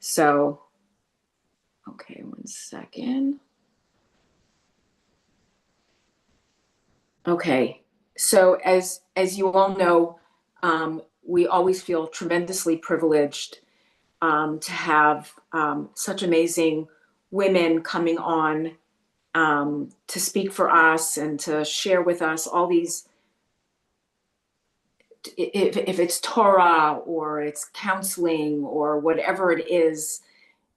So, okay, one second. Okay, so as you all know, we always feel tremendously privileged to have such amazing women coming on to speak for us and to share with us all these, if it's Torah or it's counseling or whatever it is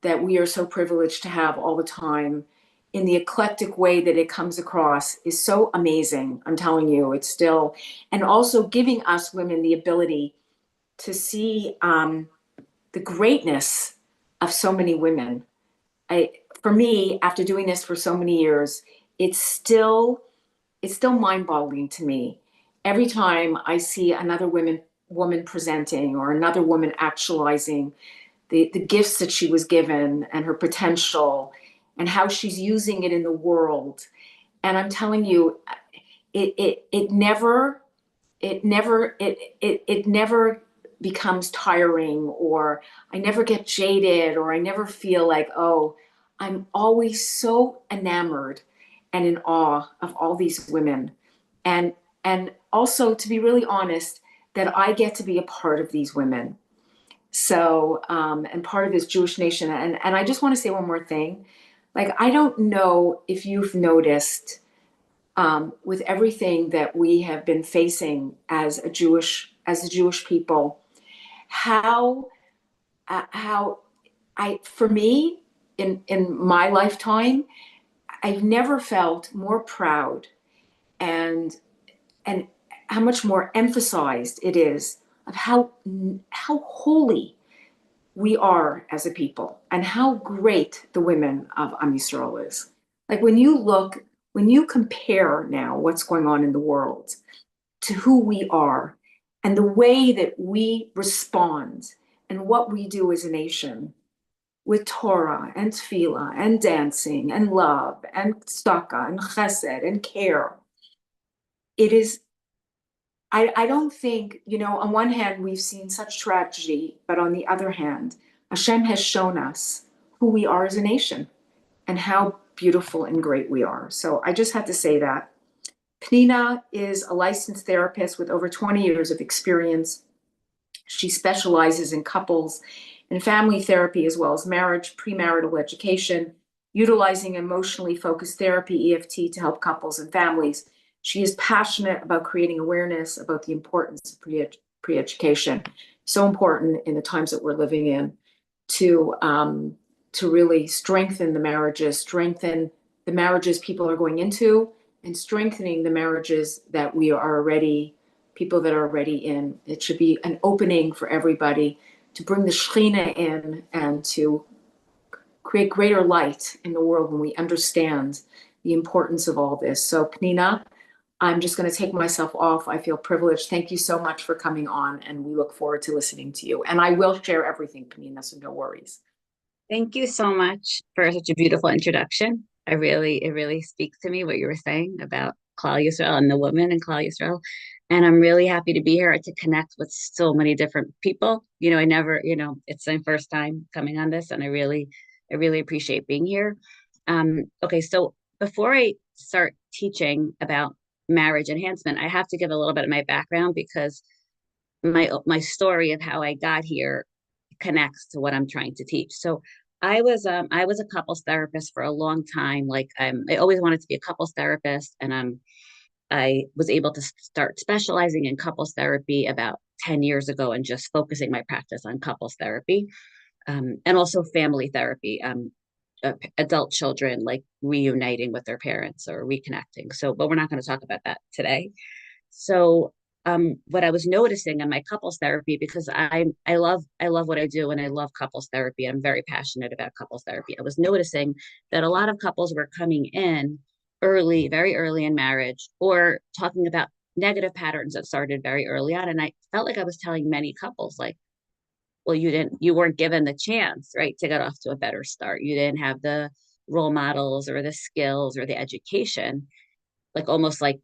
that we are so privileged to have all the time in the eclectic way that it comes across is so amazing. I'm telling you, it's still, and also giving us women the ability to see the greatness of so many women. For me, after doing this for so many years, it's still it's still mind-boggling to me every time I see another woman presenting or another woman actualizing the gifts that she was given and her potential and how she's using it in the world. And I'm telling you, it never it never becomes tiring, or I never get jaded, or I never feel like, oh, I'm always so enamored and in awe of all these women. And also, to be really honest, that I get to be a part of these women. So, and part of this Jewish nation. And I just want to say one more thing. Like, I don't know if you've noticed, with everything that we have been facing as a Jewish people, how how for me, in my lifetime, I've never felt more proud and and how much more emphasized it is of how holy we are as a people and how great the women of Am Yisrael is. Like, when you compare now what's going on in the world to who we are and the way that we respond and what we do as a nation with Torah and tefillah and dancing and love and tzedakah and chesed and care, it is, I don't think, on one hand, we've seen such tragedy, but on the other hand, Hashem has shown us who we are as a nation and how beautiful and great we are. So I just had to say that. Penina is a licensed therapist with over 20 years of experience. She specializes in couples and family therapy, as well as marriage, premarital education, utilizing emotionally focused therapy, EFT, to help couples and families. She is passionate about creating awareness about the importance of pre-education. So important in the times that we're living in to really strengthen the marriages people are going into, and strengthening the marriages that we are already, people that are already in. It should be an opening for everybody to bring the Shekhinah in and to create greater light in the world when we understand the importance of all this. So, Penina, I'm just going to take myself off. I feel privileged. Thank you so much for coming on, and we look forward to listening to you. And I will share everything, Penina, so no worries. Thank you so much for such a beautiful introduction. It really speaks to me what you were saying about Klal Yisrael and the women in Klal Yisrael. And I'm really happy to be here to connect with so many different people. I never, it's my first time coming on this, and I really appreciate being here. Okay, so before I start teaching about marriage enhancement, I have to give a little bit of my background, because my story of how I got here connects to what I'm trying to teach. So I was a couples therapist for a long time. Like, I always wanted to be a couples therapist, and I was able to start specializing in couples therapy about 10 years ago, and just focusing my practice on couples therapy, and also family therapy, adult children like reuniting with their parents or reconnecting. So, but we're not going to talk about that today. So, what I was noticing in my couples therapy, because I love what I do, and I love couples therapy. I'm very passionate about couples therapy. I was noticing that a lot of couples were coming in early, very early in marriage, or talking about negative patterns that started very early on. And I felt like I was telling many couples, like, well, you weren't given the chance, right, to get off to a better start. You didn't have the role models or the skills or the education, like, almost like,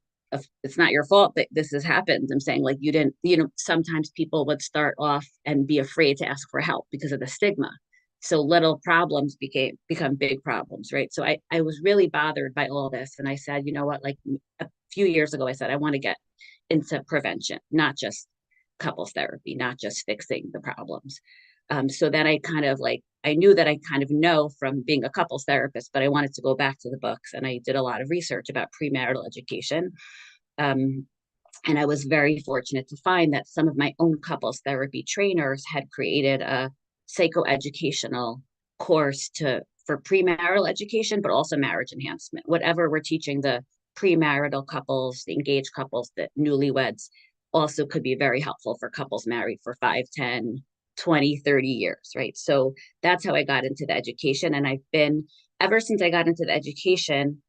it's not your fault that this has happened. I'm saying, like, you didn't, sometimes people would start off and be afraid to ask for help because of the stigma. So little problems become big problems, right? So I was really bothered by all this. And I said, you know what, like a few years ago, I said, I want to get into prevention, not just couples therapy, not just fixing the problems. So then I kind of like, I knew that I kind of know from being a couples therapist, but I wanted to go back to the books, and I did a lot of research about premarital education. Um, and I was very fortunate to find that some of my own couples therapy trainers had created a psychoeducational course to for premarital education, but also marriage enhancement. Whatever we're teaching the premarital couples, the engaged couples, the newlyweds, also could be very helpful for couples married for 5, 10, 20, 30 years, right? So that's how I got into the education. And I've been, ever since I got into the education,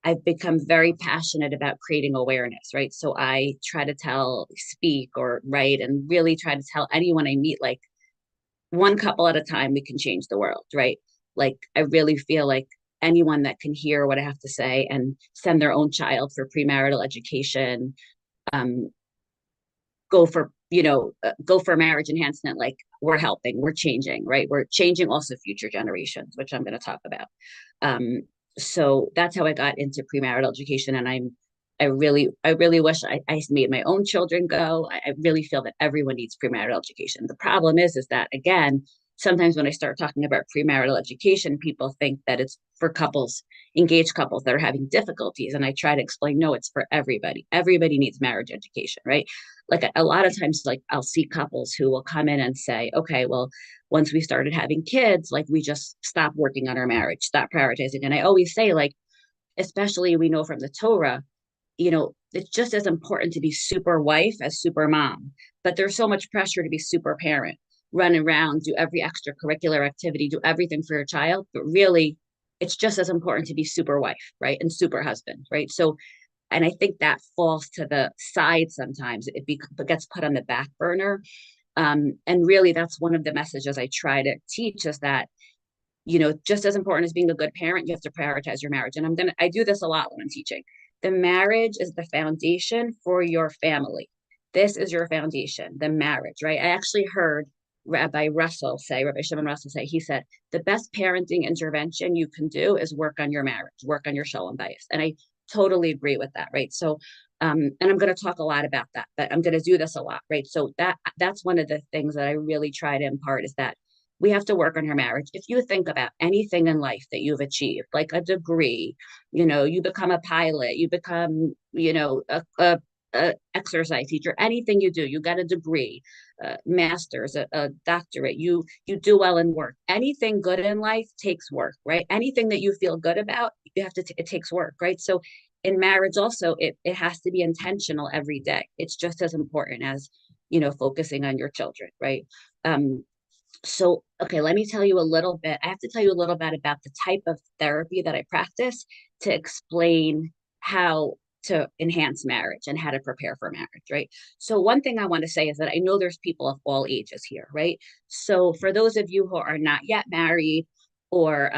I've become very passionate about creating awareness, right? So I try to speak or write, and really try to tell anyone I meet, like one couple at a time, we can change the world, right? Like I really feel like anyone that can hear what I have to say and send their own child for premarital education, um, go for marriage enhancement, like we're helping, we're changing, right? We're changing also future generations, which I'm going to talk about. um, so that's how I got into premarital education. And I really wish I made my own children go. I really feel that everyone needs premarital education. The problem is that, again, sometimes when I start talking about premarital education, people think that it's for couples, engaged couples that are having difficulties. And I try to explain, no, it's for everybody. Everybody needs marriage education, right? Like a lot of times, like I'll see couples who will come in and say, okay, well, once we started having kids, like we just stopped working on our marriage, stopped prioritizing. And I always say, like, especially we know from the Torah, it's just as important to be super wife as super mom. But there's so much pressure to be super parent, run around, do every extracurricular activity, do everything for your child. But really, it's just as important to be super wife, right? And super husband, right? So, and I think that falls to the side sometimes. It gets put on the back burner. And really, that's one of the messages I try to teach, is that, just as important as being a good parent, you have to prioritize your marriage. And I do this a lot when I'm teaching. The marriage is the foundation for your family. This is your foundation, the marriage, right? I actually heard Rabbi Shimon Russell say, he said, the best parenting intervention you can do is work on your marriage, work on your shalom bayis. And I totally agree with that, right? So, and I'm going to talk a lot about that, but I'm going to do this a lot, right? So that's one of the things that I really try to impart, is that we have to work on your marriage. If you think about anything in life that you've achieved, like a degree, you become a pilot, you become, a exercise teacher, anything you do, you got a degree, master's, a doctorate, you do well in work. Anything good in life takes work, right? Anything that you feel good about, it takes work, right? So in marriage also, it has to be intentional every day. It's just as important as, focusing on your children, right? So, okay, let me tell you a little bit. I have to tell you a little bit about the type of therapy that I practice to explain how to enhance marriage and how to prepare for marriage, right? So, one thing I want to say is that I know there's people of all ages here, right? So, for those of you who are not yet married, or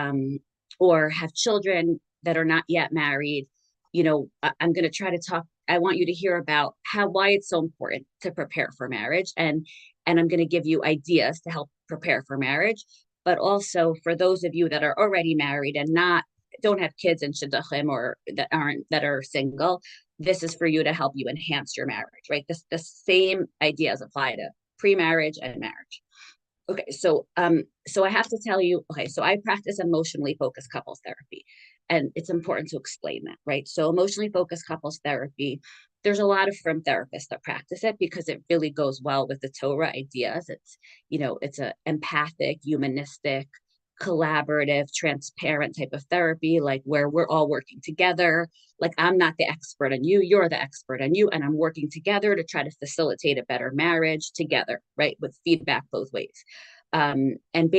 have children that are not yet married, I'm going to try to talk. I want you to hear about why it's so important to prepare for marriage, and I'm going to give you ideas to help prepare for marriage. But also for those of you that are already married and don't have kids in shidduchim, or that are single, this is for you to help you enhance your marriage, right? The same ideas apply to pre-marriage and marriage. Okay, so I have to tell you, okay, so I practice emotionally focused couples therapy, and it's important to explain that, right? So emotionally focused couples therapy, there's a lot of frum therapists that practice it because it really goes well with the Torah ideas. It's a empathic, humanistic, collaborative, transparent type of therapy, like where we're all working together. Like I'm not the expert on you, you're the expert on you, and I'm working together to try to facilitate a better marriage together, right? With feedback both ways. And I'm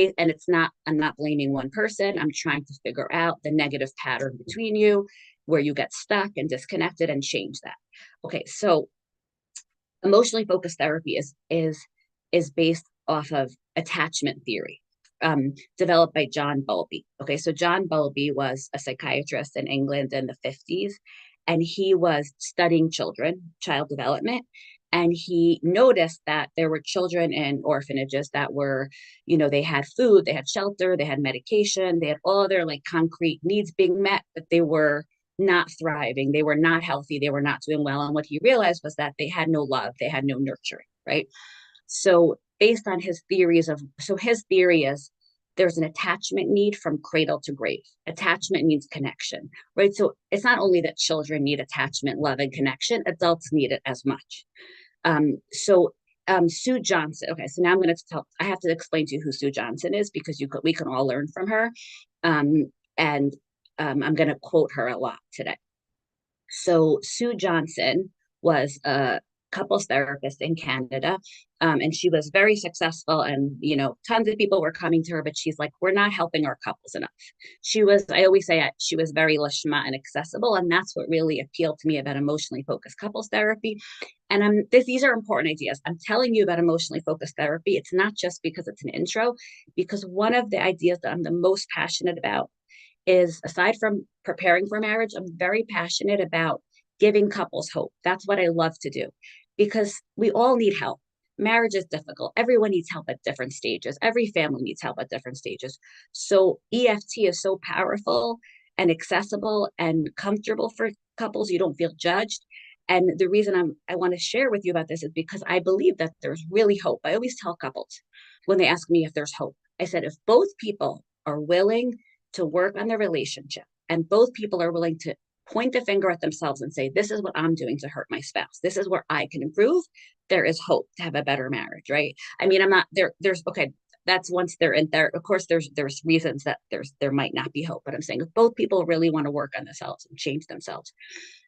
not blaming one person. I'm trying to figure out the negative pattern between you, where you get stuck and disconnected, and change that. Okay, so emotionally focused therapy is based off of attachment theory, developed by John Bowlby. Okay, so John Bowlby was a psychiatrist in England in the 50s, and he was studying child development, And he noticed that there were children in orphanages that were, they had food, they had shelter, they had medication, they had all their like concrete needs being met, but they were not thriving, they were not healthy, they were not doing well. And what he realized was that they had no love, they had no nurturing, right? So based on his theory is there's an attachment need from cradle to grave. Attachment means connection, right? So it's not only that children need attachment, love, and connection, adults need it as much. So Sue Johnson. Okay, so now I'm going to tell. I have to explain to you who Sue Johnson is because we can all learn from her, and I'm going to quote her a lot today. So Sue Johnson was a couples therapist in Canada, and she was very successful. And tons of people were coming to her, but she's like, "We're not helping our couples enough." She was. I always say she was very Nishmat and accessible, and that's what really appealed to me about emotionally focused couples therapy. And these are important ideas. I'm telling you about emotionally focused therapy. It's not just because it's an intro, because one of the ideas that I'm the most passionate about is, aside from preparing for marriage, I'm very passionate about giving couples hope. That's what I love to do because we all need help. Marriage is difficult. Everyone needs help at different stages. Every family needs help at different stages. So EFT is so powerful and accessible and comfortable for couples. You don't feel judged. And the reason I want to share with you about this is because I believe that there's really hope. I always tell couples when they ask me if there's hope, I said, if both people are willing to work on their relationship and both people are willing to point the finger at themselves and say, this is what I'm doing to hurt my spouse, this is where I can improve, there is hope to have a better marriage, right? I mean, I'm not there, there's okay, that's once they're in there. Of course, there's reasons that there might not be hope, but I'm saying if both people really want to work on themselves and change themselves,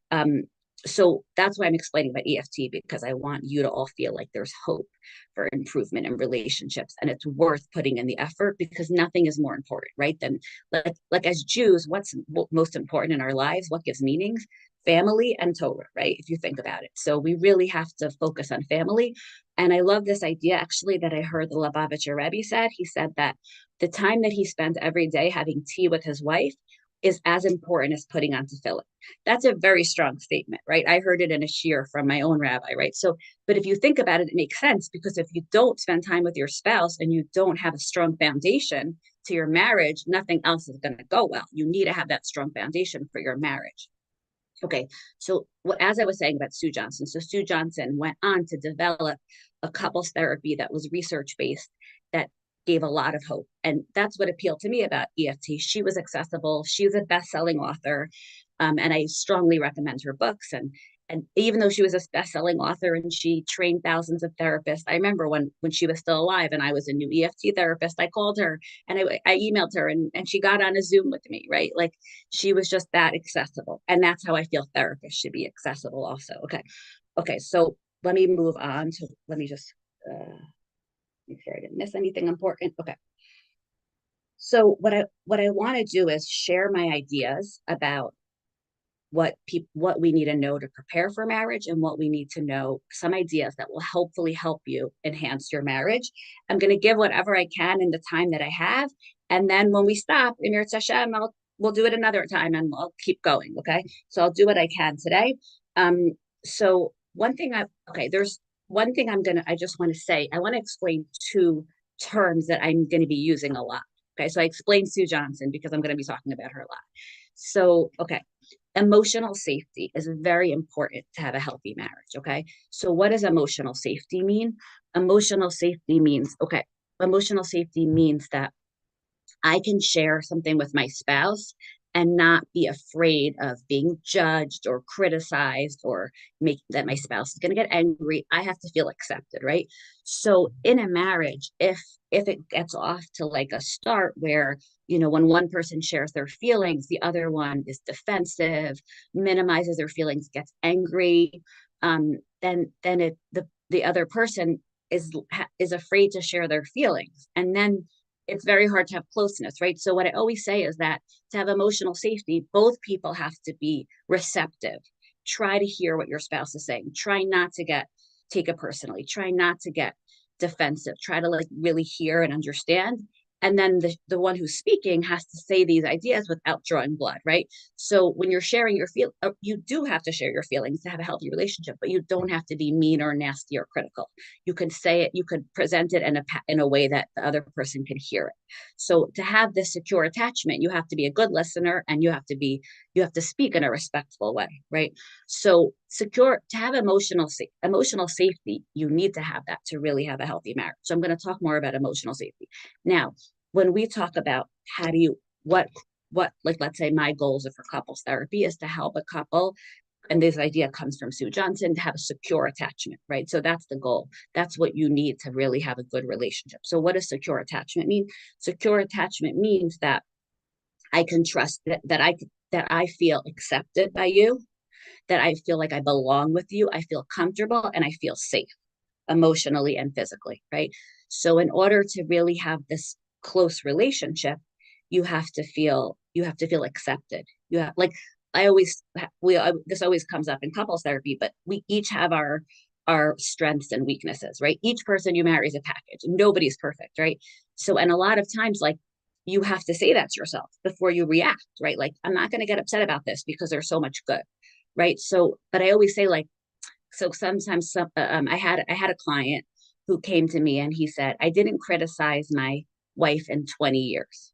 um, so that's why I'm explaining about EFT, because I want you to all feel like there's hope for improvement in relationships, and it's worth putting in the effort because nothing is more important, right? Than like as Jews, what's most important in our lives? What gives meanings? Family and Torah, right? If you think about it. So we really have to focus on family. And I love this idea actually that I heard the Lubavitcher Rebbe said. He said that the time that he spends every day having tea with his wife is as important as putting on tefillin. That's a very strong statement, right? I heard it in a shiur from my own rabbi, right? So, but if you think about it, it makes sense because if you don't spend time with your spouse and you don't have a strong foundation to your marriage, nothing else is going to go well. You need to have that strong foundation for your marriage. Okay, so as I was saying about Sue Johnson, so Sue Johnson went on to develop a couples therapy that was research based, that gave a lot of hope. And that's what appealed to me about EFT. She was accessible. She was a best-selling author. And I strongly recommend her books. And even though she was a best-selling author and she trained thousands of therapists, I remember when she was still alive and I was a new EFT therapist, I called her and I emailed her and she got on a Zoom with me, right? Like she was just that accessible. And that's how I feel therapists should be accessible also. Okay. Okay. So let me move on to, let me just make sure I didn't miss anything important. Okay. So what I want to do is share my ideas about what we need to know to prepare for marriage and what we need to know, some ideas that will hopefully help you enhance your marriage. I'm going to give whatever I can in the time that I have, and then when we stop in your Hashem, we'll do it another time and I'll keep going. Okay, so I'll do what I can today. So one thing there's one thing I just want to say. I want to explain two terms that I'm going to be using a lot. Okay, so I explained Sue Johnson because I'm going to be talking about her a lot. So, okay, emotional safety is very important to have a healthy marriage. Okay. So, what does emotional safety mean? Emotional safety means that I can share something with my spouse and not be afraid of being judged or criticized or make that my spouse is going to get angry. I have to feel accepted, right? So in a marriage, if it gets off to like a start where, when one person shares their feelings, the other one is defensive, minimizes their feelings, gets angry, then the other person is afraid to share their feelings, and then it's very hard to have closeness, right? So what I always say is that to have emotional safety, both people have to be receptive. Try to hear what your spouse is saying. Try not to take it personally. Try not to get defensive. Try to like really hear and understand. And then the one who's speaking has to say these ideas without drawing blood, right? So when you're sharing your feel, you do have to share your feelings to have a healthy relationship, but you don't have to be mean or nasty or critical. You can say it, you could present it in a way that the other person can hear it. So to have this secure attachment, you have to be a good listener, and you have to speak in a respectful way, right? So secure to have emotional safety, you need to have that to really have a healthy marriage. So I'm going to talk more about emotional safety now. When we talk about how do you what like, let's say my goals for couples therapy is to help a couple, and this idea comes from Sue Johnson, to have a secure attachment, right? So that's the goal. That's what you need to really have a good relationship. So what does secure attachment mean? Secure attachment means that I can trust that I feel accepted by you, that I feel like I belong with you, I feel comfortable, and I feel safe emotionally and physically, right? So in order to really have this close relationship, you have to feel accepted. You have like I always we this always comes up in couples therapy, but we each have our strengths and weaknesses, right? Each person you marry is a package. Nobody's perfect, right? So and a lot of times like you have to say that to yourself before you react, right? Like I'm not going to get upset about this because there's so much good, right? So but I always say like so sometimes I had a client who came to me and he said, I didn't criticize my wife in 20 years.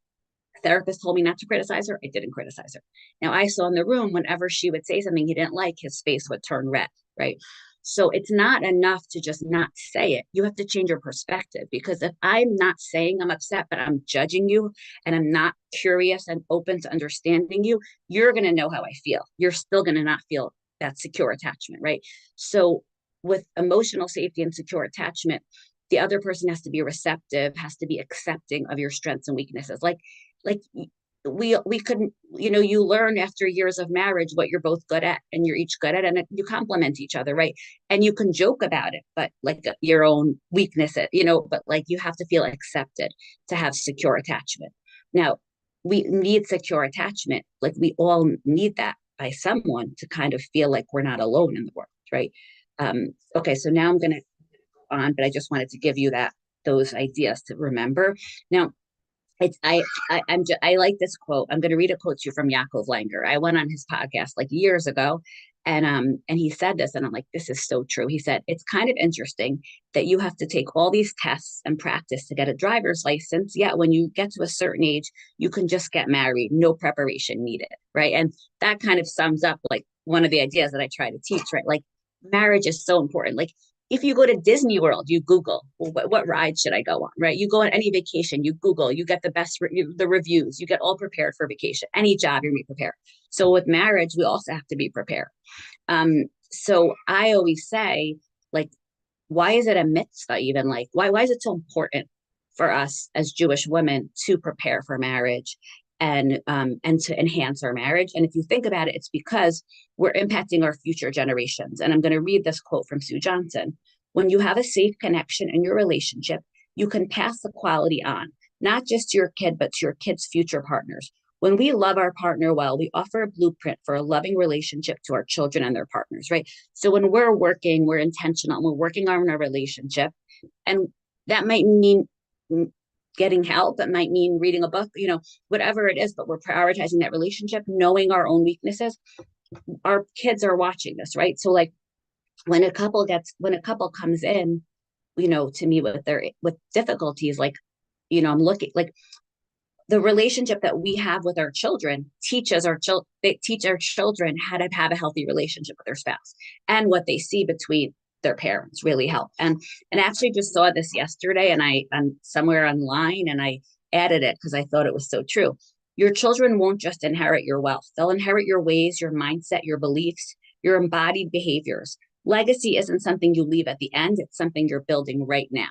The therapist told me not to criticize her. I didn't criticize her. Now I saw in the room, whenever she would say something he didn't like, his face would turn red, right? So it's not enough to just not say it. You have to change your perspective, because if I'm not saying I'm upset, but I'm judging you and I'm not curious and open to understanding you, you're going to know how I feel. You're still going to not feel that secure attachment, right? So with emotional safety and secure attachment, the other person has to be receptive, has to be accepting of your strengths and weaknesses. Like we couldn't, you learn after years of marriage what you're both good at, and you're each good at, and you complement each other, right? And you can joke about it, but like your own weaknesses, but like you have to feel accepted to have secure attachment. Now, we need secure attachment. Like we all need that by someone to kind of feel like we're not alone in the world, right? Okay, so now I'm going to go on, but I just wanted to give you those ideas to remember. Now, it's I like this quote. I'm going to read a quote to you from Yaakov Langer. I went on his podcast like years ago, and he said this, and I'm like, this is so true. He said it's kind of interesting that you have to take all these tests and practice to get a driver's license. Yet when you get to a certain age, you can just get married, no preparation needed, right? And that kind of sums up like one of the ideas that I try to teach, right? Like marriage is so important. Like if you go to Disney World, you Google, well, what ride should I go on, right? You go on any vacation, you Google, you get the reviews, you get all prepared for vacation. Any job, you're prepared. So with marriage, we also have to be prepared. So I always say, like, why is it a mitzvah even? Like, why is it so important for us as Jewish women to prepare for marriage and to enhance our marriage? And if you think about it, it's because we're impacting our future generations. And I'm going to read this quote from Sue Johnson. When you have a safe connection in your relationship, you can pass the quality on, not just to your kid, but to your kid's future partners. When we love our partner well, we offer a blueprint for a loving relationship to our children and their partners, right? So when we're working, we're intentional, we're working on our relationship. And that might mean getting help. It might mean reading a book, whatever it is, but we're prioritizing that relationship, knowing our own weaknesses. Our kids are watching this, right? So like when a couple comes in, to me with difficulties, like, I'm looking like the relationship that we have with our children they teach our children how to have a healthy relationship with their spouse, and what they see between their parents really help. And actually just saw this yesterday, and I'm somewhere online, and I added it because I thought it was so true. Your children won't just inherit your wealth. They'll inherit your ways, your mindset, your beliefs, your embodied behaviors. Legacy isn't something you leave at the end. It's something you're building right now.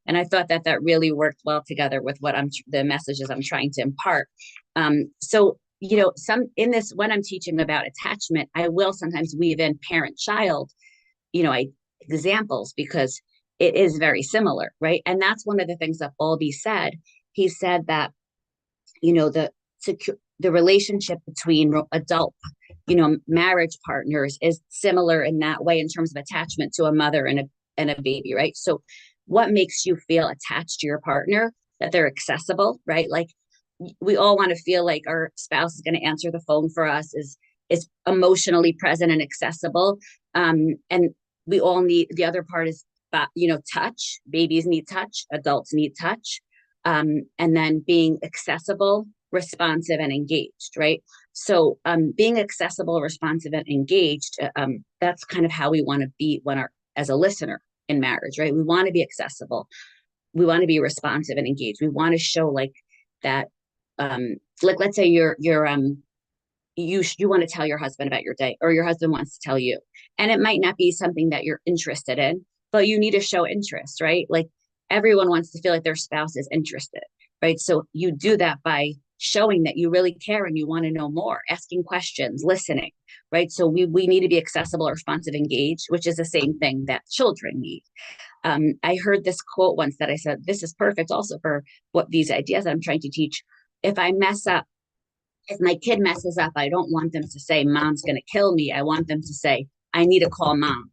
And I thought that really worked well together with the messages I'm trying to impart. So, some in this, when I'm teaching about attachment, I will sometimes weave in parent-child, examples, because it is very similar, right? And that's one of the things that Bowlby said. He said that, the relationship between adult, marriage partners is similar in that way in terms of attachment to a mother and a baby, right? So what makes you feel attached to your partner that they're accessible, right? Like we all want to feel like our spouse is going to answer the phone for us, is emotionally present and accessible. And we all need, the other part is, touch. Babies need touch, adults need touch. And then being accessible, responsive, and engaged, right? So being accessible, responsive, and engaged, that's kind of how we want to be as a listener in marriage, right? We want to be accessible. We want to be responsive and engaged. We want to show like that, like let's say you want to tell your husband about your day, or your husband wants to tell you, and it might not be something that you're interested in, but you need to show interest, right? Like everyone wants to feel like their spouse is interested, right? So you do that by showing that you really care and you want to know more, asking questions, listening, right? So we need to be accessible, responsive, engaged, which is the same thing that children need. I heard this quote once that I said, this is perfect also for what these ideas I'm trying to teach. If I mess up, if my kid messes up, I don't want them to say, mom's going to kill me. I want them to say, I need to call mom,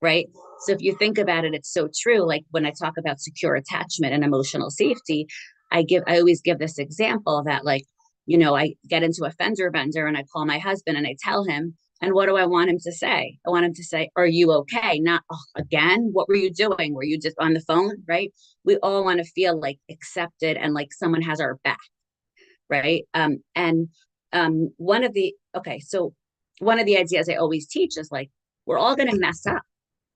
right? So if you think about it, it's so true. Like when I talk about secure attachment and emotional safety, I always give this example that like, I get into a fender bender and I call my husband and I tell him, and what do I want him to say? I want him to say, are you okay? Not, oh, again, what were you doing? Were you just on the phone? Right? We all want to feel like accepted and like someone has our back, right? And so one of the ideas I always teach is like, we're all going to mess up,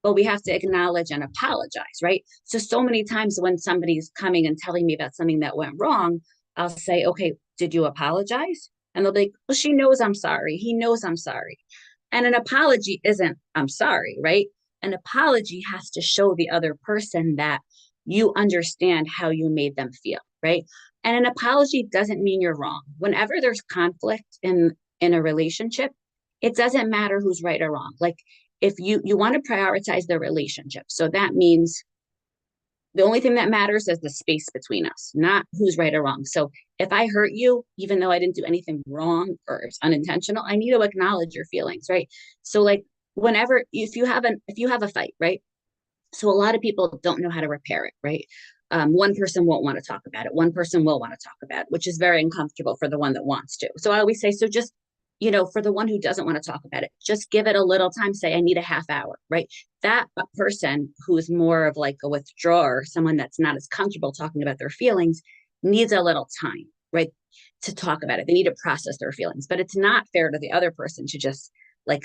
but we have to acknowledge and apologize, right? So many times when somebody's coming and telling me about something that went wrong, I'll say, okay, did you apologize? And they'll be like, well, she knows I'm sorry. He knows I'm sorry. And an apology isn't, I'm sorry, right? An apology has to show the other person that you understand how you made them feel, right? And an apology doesn't mean you're wrong. Whenever there's conflict in a relationship, it doesn't matter who's right or wrong. Like if you want to prioritize the relationship. So that means the only thing that matters is the space between us, not who's right or wrong. So if I hurt you, even though I didn't do anything wrong or it's unintentional, I need to acknowledge your feelings, right? So like whenever if you have a fight, right? So a lot of people don't know how to repair it, right? One person won't want to talk about it. One person will want to talk about it, which is very uncomfortable for the one that wants to. So I always say, so just, for the one who doesn't want to talk about it, just give it a little time. Say, I need a half hour, right? That person who is more of like a withdrawer, someone that's not as comfortable talking about their feelings, needs a little time, right? To talk about it. They need to process their feelings, but it's not fair to the other person to just like,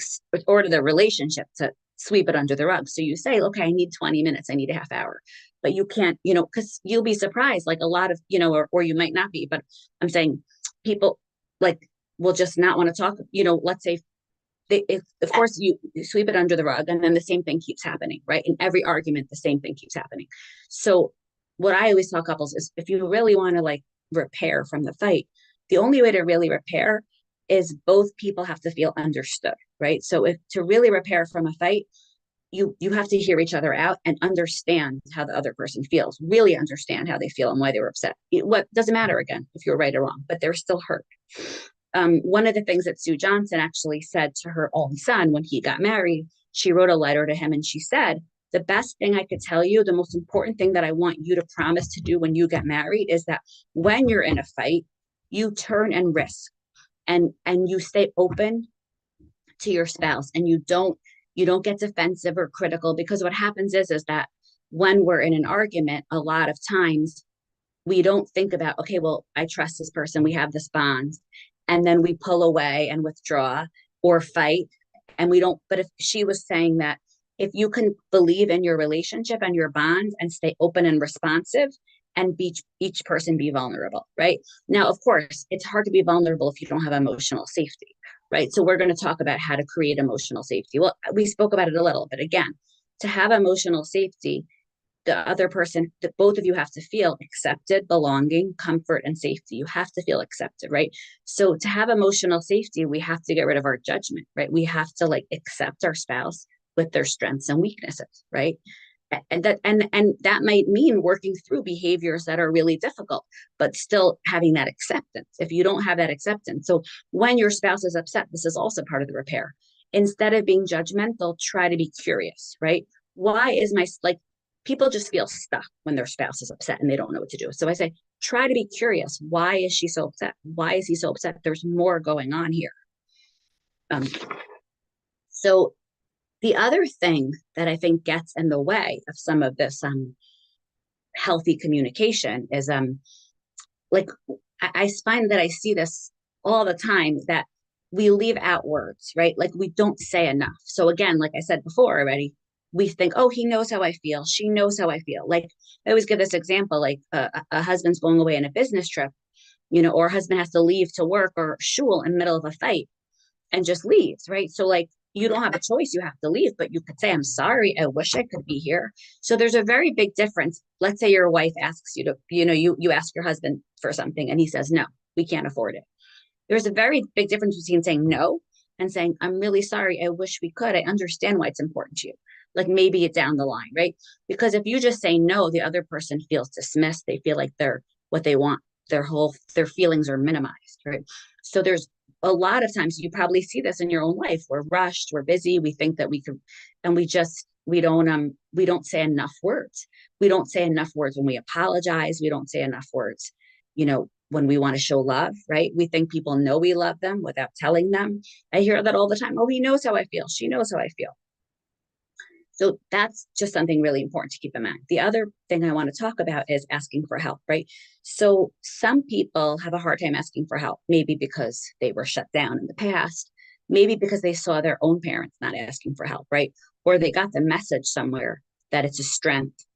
or to the relationship to sweep it under the rug. So you say, okay, I need 20 minutes. I need a half hour. But you can't, because you'll be surprised, like a lot of, or you might not be, but I'm saying people like will just not want to talk, let's say if of course you sweep it under the rug and then the same thing keeps happening, right? In every argument, the same thing keeps happening. So what I always tell couples is if you really want to like repair from the fight, the only way to really repair is both people have to feel understood, right? So if to really repair from a fight, you have to hear each other out and understand how the other person feels, really understand how they feel and why they were upset. What doesn't matter again if you're right or wrong, but they're still hurt. One of the things that Sue Johnson actually said to her own son when he got married, she wrote a letter to him and she said, the best thing I could tell you, the most important thing that I want you to promise to do when you get married is that when you're in a fight, you turn and risk and you stay open to your spouse and you don't get defensive or critical, because what happens is that when we're in an argument, a lot of times we don't think about, okay, well, I trust this person, we have this bond, and then we pull away and withdraw or fight. And we don't, but if she was saying that if you can believe in your relationship and your bond and stay open and responsive and each person be vulnerable, right? Now, of course, it's hard to be vulnerable if you don't have emotional safety, right? So we're going to talk about how to create emotional safety. Well, we spoke about it a little, but again, to have emotional safety, the other person, that both of you have to feel accepted, belonging, comfort, and safety. You have to feel accepted, right? So to have emotional safety, we have to get rid of our judgment, right? We have to like accept our spouse with their strengths and weaknesses, right? And that might mean working through behaviors that are really difficult, but still having that acceptance. If you don't have that acceptance, so when your spouse is upset, this is also part of the repair. Instead of being judgmental, try to be curious, right? Why is my like people just feel stuck when their spouse is upset and they don't know what to do. So I say, try to be curious. Why is she so upset? Why is he so upset? There's more going on here. Um, so the other thing that I think gets in the way of some of this healthy communication is like I find that I see this all the time, that we leave out words, right? Like we don't say enough. So again, like I said before already, we think, oh, he knows how I feel. She knows how I feel. Like I always give this example, like a husband's going away on a business trip, or a husband has to leave to work or shul in the middle of a fight and just leaves, right? So like you don't have a choice, you have to leave, but you could say, I'm sorry, I wish I could be here. So there's a very big difference. Let's say your wife asks you to, you ask your husband for something and he says, no, we can't afford it. There's a very big difference between saying no and saying, I'm really sorry, I wish we could. I understand why it's important to you. Like maybe it down the line, right? Because if you just say no, the other person feels dismissed. They feel like they're what they want, their feelings are minimized, right? So there's a lot of times you probably see this in your own life. We're rushed, we're busy, we think that we could, and we don't say enough words. We don't say enough words when we apologize. We don't say enough words, when we want to show love, right? We think people know we love them without telling them. I hear that all the time. Oh, he knows how I feel. She knows how I feel. So that's just something really important to keep in mind. The other thing I want to talk about is asking for help, right? So some people have a hard time asking for help, maybe because they were shut down in the past, maybe because they saw their own parents not asking for help, right? Or they got the message somewhere that it's a strength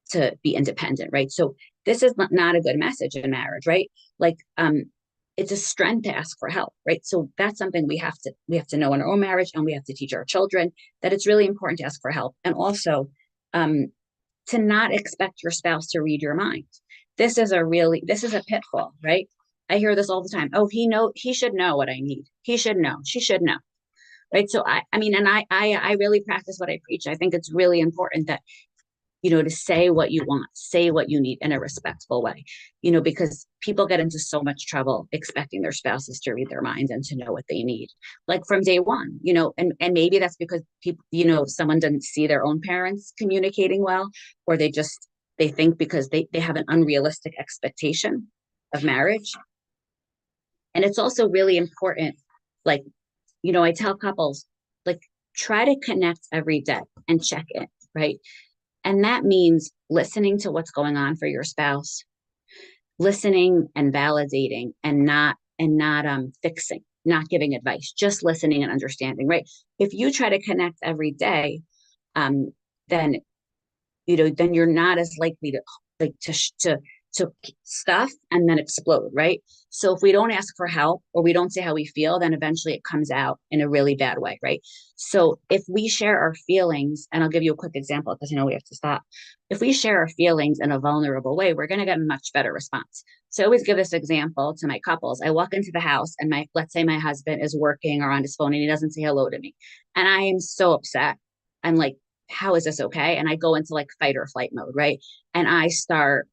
to be independent, right? So this is not a good message in marriage, right? Like, it's a strength to ask for help, right? So that's something we have to know in our own marriage, and we have to teach our children that it's really important to ask for help, and also um, to not expect your spouse to read your mind. This is a pitfall, right? I hear this all the time. Oh, he should know what I need. He should know. She should know, right? So I mean, and I really practice what I preach. I think it's really important that to say what you want, say what you need in a respectful way, because people get into so much trouble expecting their spouses to read their minds and to know what they need, like from day one, and maybe that's because people, someone doesn't see their own parents communicating well, or they think because they have an unrealistic expectation of marriage. And it's also really important, like, I tell couples, like, try to connect every day and check in, right? And that means listening to what's going on for your spouse, listening and validating, and not fixing, not giving advice, just listening and understanding, right? If you try to connect every day, um, then then you're not as likely to like to stuff and then explode, right? So if we don't ask for help or we don't say how we feel, then eventually it comes out in a really bad way, right? So if we share our feelings, and I'll give you a quick example because we have to stop. If we share our feelings in a vulnerable way, we're going to get a much better response. So I always give this example to my couples. I walk into the house and let's say my husband is working or on his phone and he doesn't say hello to me. And I am so upset. I'm like, how is this okay? And I go into like fight or flight mode, right? And I start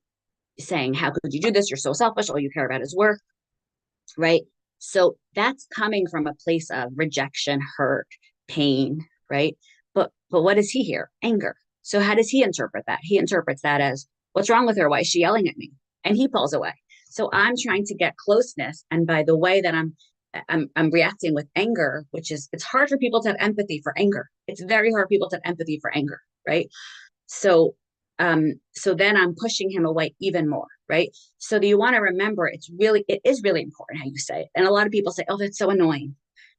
saying, how could you do this? You're so selfish. All you care about is work, right? So that's coming from a place of rejection, hurt, pain, right? But what does he hear? Anger. So how does he interpret that? He interprets that as, what's wrong with her? Why is she yelling at me? And he pulls away. So I'm trying to get closeness, and by the way that I'm reacting with anger, which is, it's hard for people to have empathy for anger. It's very hard for people to have empathy for anger, right? So so then I'm pushing him away even more, right? So you want to remember, it is really important how you say it. And a lot of people say, oh, that's so annoying,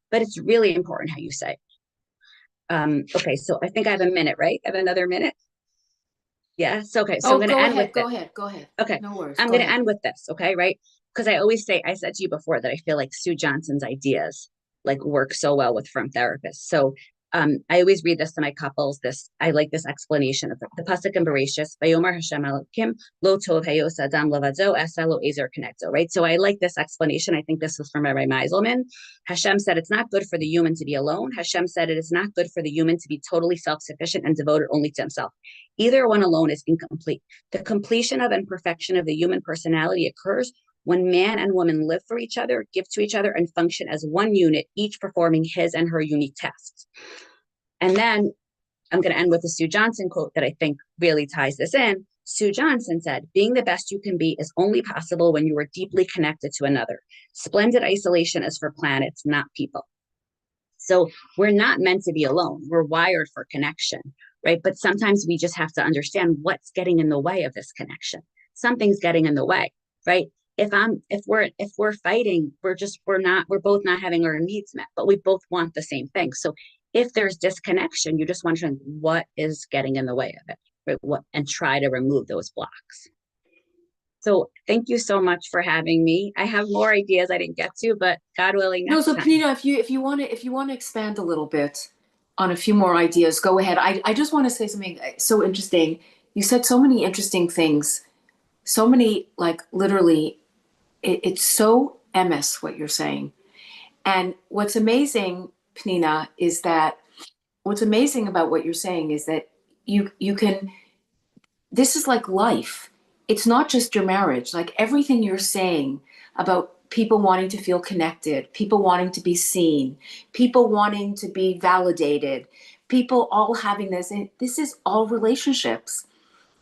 but it's really important how you say it. Okay, so I think I have a minute, right? I have another minute. Yes. Okay. So I'm Oh, going to go end with ahead, this. go ahead, go ahead. Okay. No worries, I'm go going to ahead. end with this. Okay. Right. Because I always say, I said to you before that I feel like Sue Johnson's ideas like work so well with firm therapists. So I always read this to my couples. I like this explanation of the pasuk in Bereshis, Vayomer Hashem Elokim lo tov hayos adam levado asa lo ezer connecto. Right. So I like this explanation. I think this was from Rabbi Meiselman. Hashem said it's not good for the human to be alone. Hashem said it is not good for the human to be totally self-sufficient and devoted only to himself. Either one alone is incomplete. The completion of and perfection of the human personality occurs when man and woman live for each other, give to each other, and function as one unit, each performing his and her unique tasks. And then I'm going to end with a Sue Johnson quote that I think really ties this in. Sue Johnson said, being the best you can be is only possible when you are deeply connected to another. Splendid isolation is for planets, not people. So we're not meant to be alone. We're wired for connection, right? But sometimes we just have to understand what's getting in the way of this connection. Something's getting in the way, right? If we're fighting, we're both not having our needs met, but we both want the same thing. So if there's disconnection, you just want to know what is getting in the way of it, right? And try to remove those blocks. So thank you so much for having me. I have more ideas I didn't get to, but God willing, No, next so time. Penina, if you want to expand a little bit on a few more ideas, go ahead. I just want to say something so interesting. You said so many interesting things, so many like literally. It's so MS what you're saying. And what's amazing, Penina, is that what's amazing about what you're saying is that you can. This is like life. It's not just your marriage. Like everything you're saying about people wanting to feel connected, people wanting to be seen, people wanting to be validated, people all having this. And this is all relationships.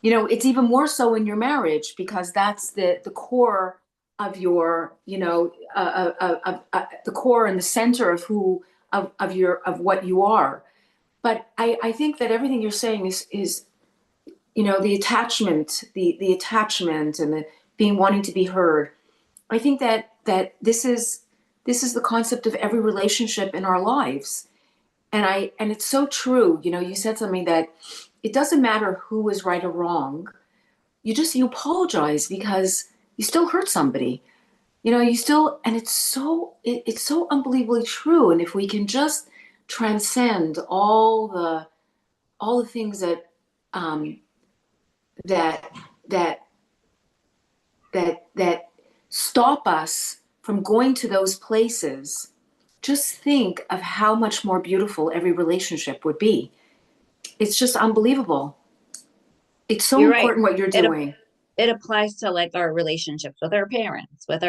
You know, it's even more so in your marriage because that's the core of your, the core and the center of who of your of what you are. But I think that everything you're saying is the attachment, the attachment and the being wanting to be heard. I think that this is the concept of every relationship in our lives. And it's so true. You know, you said something that it doesn't matter who is right or wrong. You apologize because you still hurt somebody. You know, you still, and it's so unbelievably true. And if we can just transcend all the things um, that that that stop us from going to those places, just think of how much more beautiful every relationship would be. It's just unbelievable. It's so You're right. important what you're It doing. it applies to like our relationships with our parents, Right.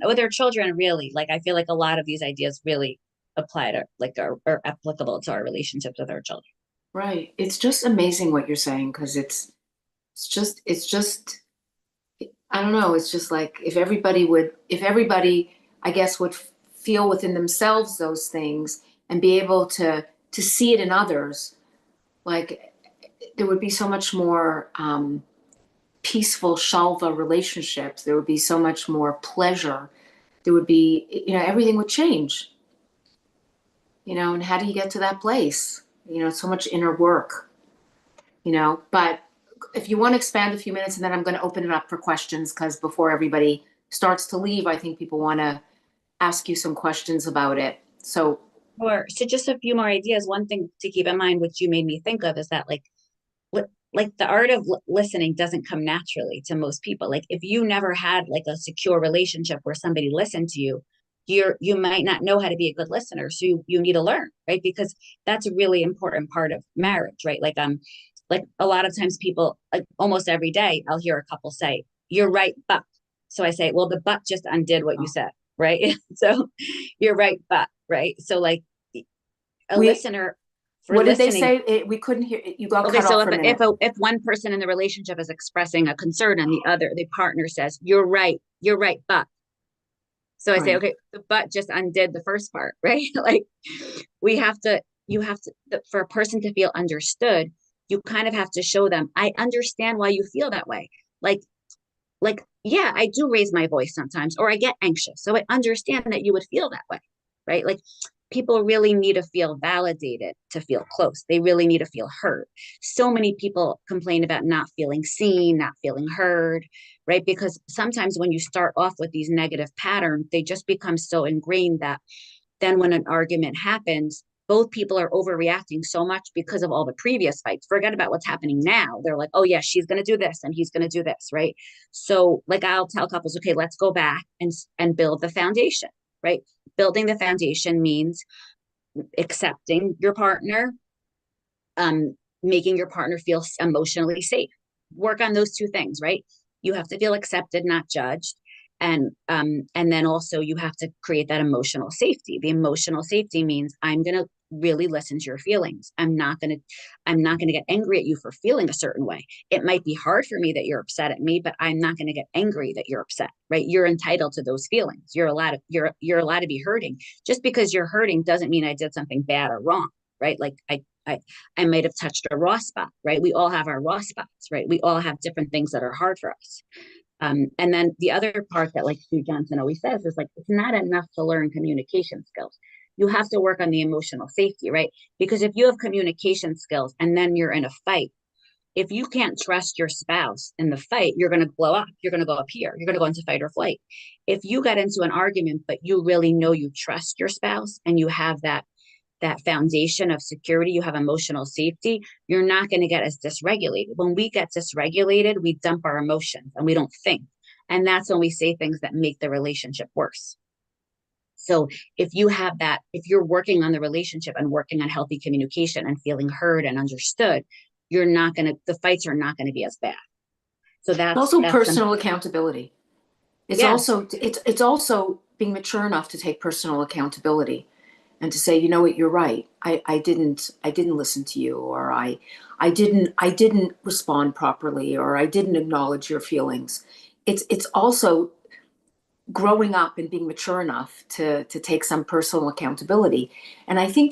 with our children, really. Like I feel like a lot of these ideas really apply to like are applicable to our relationships with our children. Right. It's just amazing what you're saying because it's just I don't know, it's just like if everybody I guess would feel within themselves those things and be able to see it in others, like there would be so much more peaceful shalva relationships. There would be so much more pleasure. There would be, everything would change, and how do you get to that place? So much inner work, but if you want to expand a few minutes and then I'm going to open it up for questions because before everybody starts to leave, I think people want to ask you some questions about it. So, Or so just a few more ideas. One thing to keep in mind, which you made me think of, is that like the art of listening doesn't come naturally to most people. Like if you never had like a secure relationship where somebody listened to you, you might not know how to be a good listener. So you need to learn, right? Because that's a really important part of marriage, right? Like a lot of times people, like almost every day, I'll hear a couple say, "You're right, but." So I say, "Well, the but just undid what you oh, said." Right. So you're right, but right. So like a we, listener for what did they listening. say? We couldn't hear. You got Okay, cut so off for a minute. if one person in the relationship is expressing a concern and the partner says, you're right, but." So I say, Right. okay, the but just undid the first part, right? Like we have to, you have to, for a person to feel understood, you kind of have to show them, I understand why you feel that way. Like, yeah, I do raise my voice sometimes, or I get anxious. So I understand that you would feel that way, right? Like people really need to feel validated to feel close. They really need to feel heard. So many people complain about not feeling seen, not feeling heard, right? Because sometimes when you start off with these negative patterns, they just become so ingrained that then when an argument happens, both people are overreacting so much because of all the previous fights. Forget about what's happening now. They're like, oh, yeah, she's going to do this and he's going to do this, right? So, like, I'll tell couples, okay, let's go back and build the foundation, right? Building the foundation means accepting your partner, making your partner feel emotionally safe. Work on those two things, right? You have to feel accepted, not judged. And then also you have to create that emotional safety. The emotional safety means I'm going to really listen to your feelings. I'm not going to get angry at you for feeling a certain way. It might be hard for me that you're upset at me, but I'm not going to get angry that you're upset, right? You're entitled to those feelings. You're allowed to be hurting. Just because you're hurting doesn't mean I did something bad or wrong, right? Like I might have touched a raw spot, right? We all have our raw spots, right? We all have different things that are hard for us. And then the other part that like Sue Johnson always says is like, it's not enough to learn communication skills. You have to work on the emotional safety, right? Because if you have communication skills and then you're in a fight, if you can't trust your spouse in the fight, you're going to blow up. You're going to go up here. You're going to go into fight or flight. If you got into an argument, but you really know you trust your spouse and you have that foundation of security, you have emotional safety, you're not going to get as dysregulated. When we get dysregulated, we dump our emotions and we don't think. And that's when we say things that make the relationship worse. So if you're working on the relationship and working on healthy communication and feeling heard and understood, the fights are not going to be as bad. So Also that's some, personal accountability. It's yeah. also it's also being mature enough to take personal accountability and to say, you know what, you're right. I didn't listen to you, or I didn't respond properly, or I didn't acknowledge your feelings. It's also growing up and being mature enough to take some personal accountability. And I think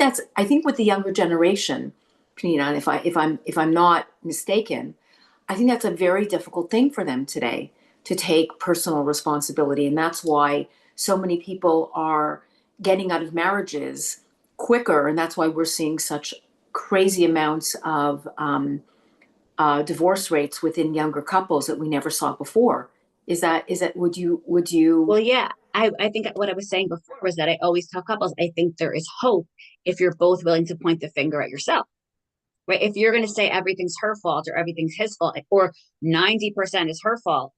with the younger generation, Penina, and if I'm not mistaken, I think that's a very difficult thing for them today, to take personal responsibility. And that's why so many people are getting out of marriages quicker. And that's why we're seeing such crazy amounts of divorce rates within younger couples that we never saw before. Is that would you? Well, yeah. I think what I was saying before was that I always tell couples, I think there is hope if you're both willing to point the finger at yourself, right? If you're going to say everything's her fault or everything's his fault or 90% is her fault,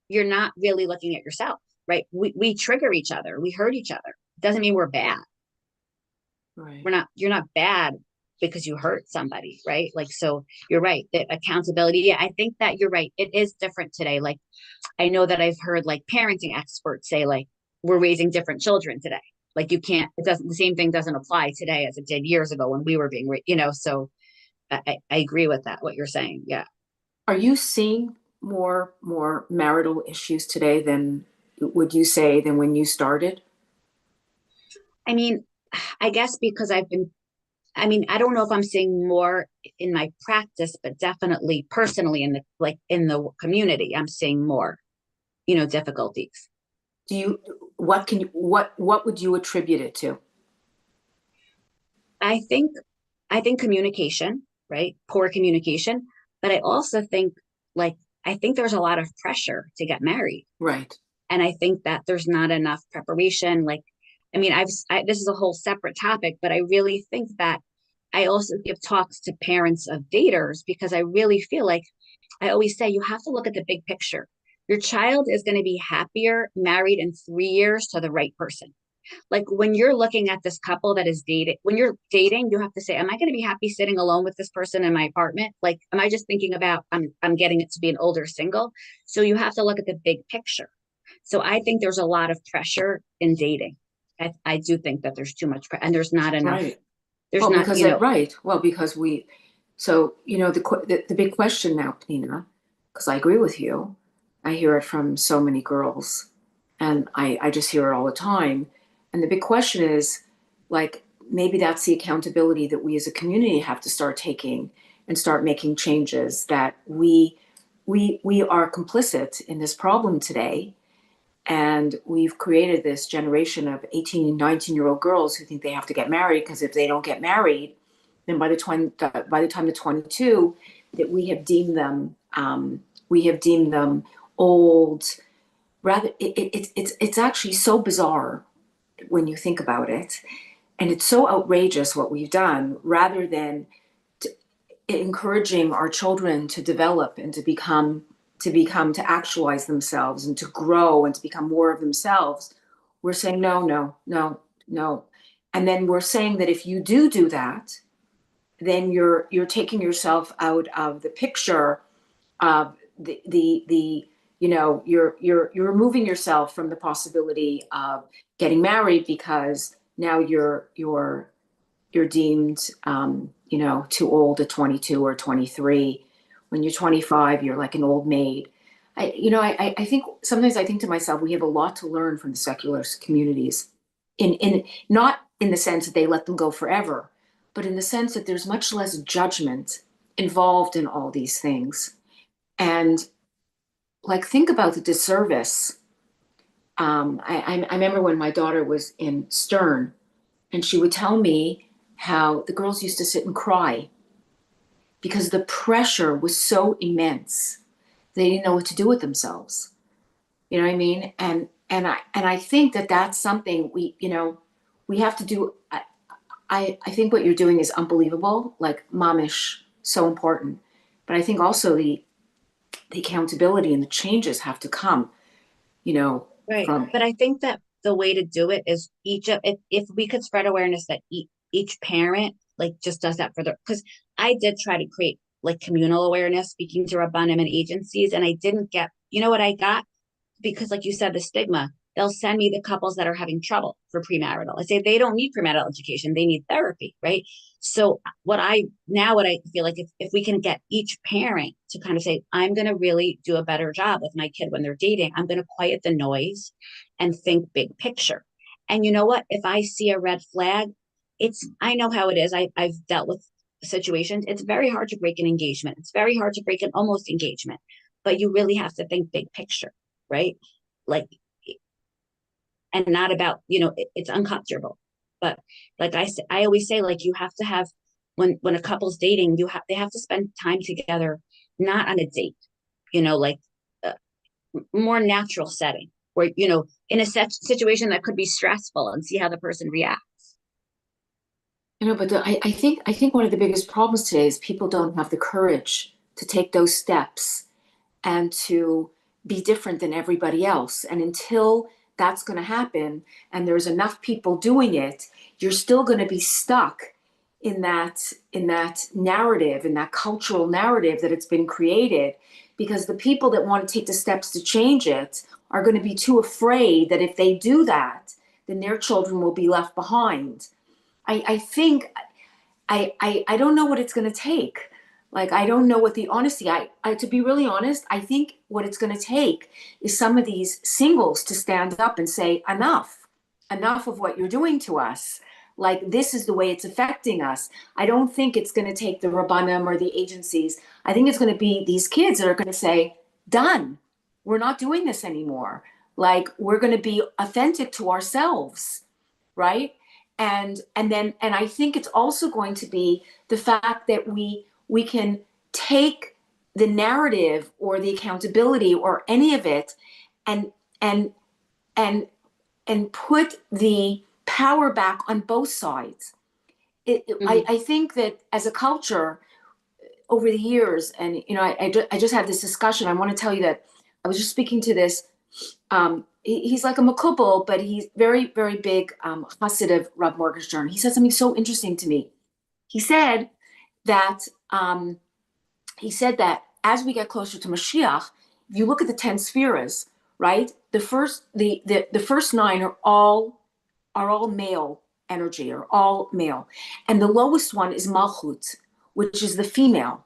you're not really looking at yourself, right? We trigger each other, we hurt each other. It doesn't mean we're bad. Right. You're not bad because you hurt somebody, right? Like, so you're right. The accountability. Yeah, I think that you're right. It is different today. Like, I know that I've heard like parenting experts say, like, we're raising different children today. Like, the same thing doesn't apply today as it did years ago when we were so I agree with that, what you're saying. Yeah. Are you seeing more marital issues today than, would you say, than when you started? I mean, I guess because I don't know if I'm seeing more in my practice, but definitely personally in the community, I'm seeing more, difficulties. Do you what would you attribute it to? I think I think communication, right? Poor communication, but I also think like I think there's a lot of pressure to get married. Right. And I think that there's not enough preparation. Like, I mean, this is a whole separate topic, but I really think that I also give talks to parents of daters because I really feel like I always say you have to look at the big picture. Your child is going to be happier married in 3 years to the right person. Like when you're looking at this couple that is dating, when you're dating, you have to say, am I going to be happy sitting alone with this person in my apartment? Like, am I just thinking about I'm getting it to be an older single? So you have to look at the big picture. So I think there's a lot of pressure in dating. I do think that there's too much, and there's not enough. Right. There's Well, not, because it, right. Well, because we, so the big question now, Penina, because I agree with you. I hear it from so many girls, and I just hear it all the time. And the big question is, like, maybe that's the accountability that we as a community have to start taking and start making changes. That we are complicit in this problem today, and we've created this generation of 18 and 19-year-old girls who think they have to get married, because if they don't get married, then by the time they're 22, that we have deemed them old. Rather, it's actually so bizarre when you think about it, and it's so outrageous what we've done, rather than encouraging our children to develop and to actualize themselves and to grow and to become more of themselves. We're saying no, no, no, no. And then we're saying that if you do that, then you're taking yourself out of the picture of the you're removing yourself from the possibility of getting married because now you're deemed, too old at 22 or 23. When you're 25, you're like an old maid. I think sometimes I think to myself, we have a lot to learn from the secular communities, in not in the sense that they let them go forever, but in the sense that there's much less judgment involved in all these things. And like, think about the disservice. I remember when my daughter was in Stern, and she would tell me how the girls used to sit and cry because the pressure was so immense. They didn't know what to do with themselves. You know what I mean? And I think that that's something we have to do. I think what you're doing is unbelievable, like momish, so important. But I think also the accountability and the changes have to come, you know, Right. from But I think that the way to do it is if we could spread awareness that each parent like just does that for their, because I did try to create like communal awareness, speaking to Rabbanim and agencies, and I didn't get, you know what I got? Because like you said, the stigma, they'll send me the couples that are having trouble for premarital. I say they don't need premarital education, they need therapy, right? So what I feel like if we can get each parent to kind of say, I'm going to really do a better job with my kid when they're dating, I'm going to quiet the noise and think big picture. And you know what? If I see a red flag, I know how it is. I've dealt with situations. It's very hard to break an engagement. It's very hard to break an almost engagement, but you really have to think big picture, right? Like, and not about, it's uncomfortable. But like I always say, like you have to have, when a couple's dating, they have to spend time together, not on a date, like a more natural setting where, in a situation that could be stressful and see how the person reacts. but I think one of the biggest problems today is people don't have the courage to take those steps and to be different than everybody else. And until that's going to happen and there's enough people doing it, you're still going to be stuck in that narrative, in that cultural narrative that it's been created, because the people that want to take the steps to change it are going to be too afraid that if they do that, then their children will be left behind. I think I don't know what it's going to take. Like, I don't know what the honesty, to be really honest, I think what it's going to take is some of these singles to stand up and say, enough of what you're doing to us. Like, this is the way it's affecting us. I don't think it's going to take the Rabbanim or the agencies. I think it's going to be these kids that are going to say, done. We're not doing this anymore. Like, we're going to be authentic to ourselves, right? And I think it's also going to be the fact that we can take the narrative or the accountability or any of it, and and and and put the power back on both sides. Mhm. I think that as a culture over the years, and I just had this discussion. I want to tell you that I was just speaking to this. He's like a makubal, but he's very, very big Hasidic of Rav Morgenstern. He said something so interesting to me. He said that um, he said that as we get closer to Mashiach, if you look at the 10 spheres, right? The first nine are all male energy, are all male, and the lowest one is Malchut, which is the female.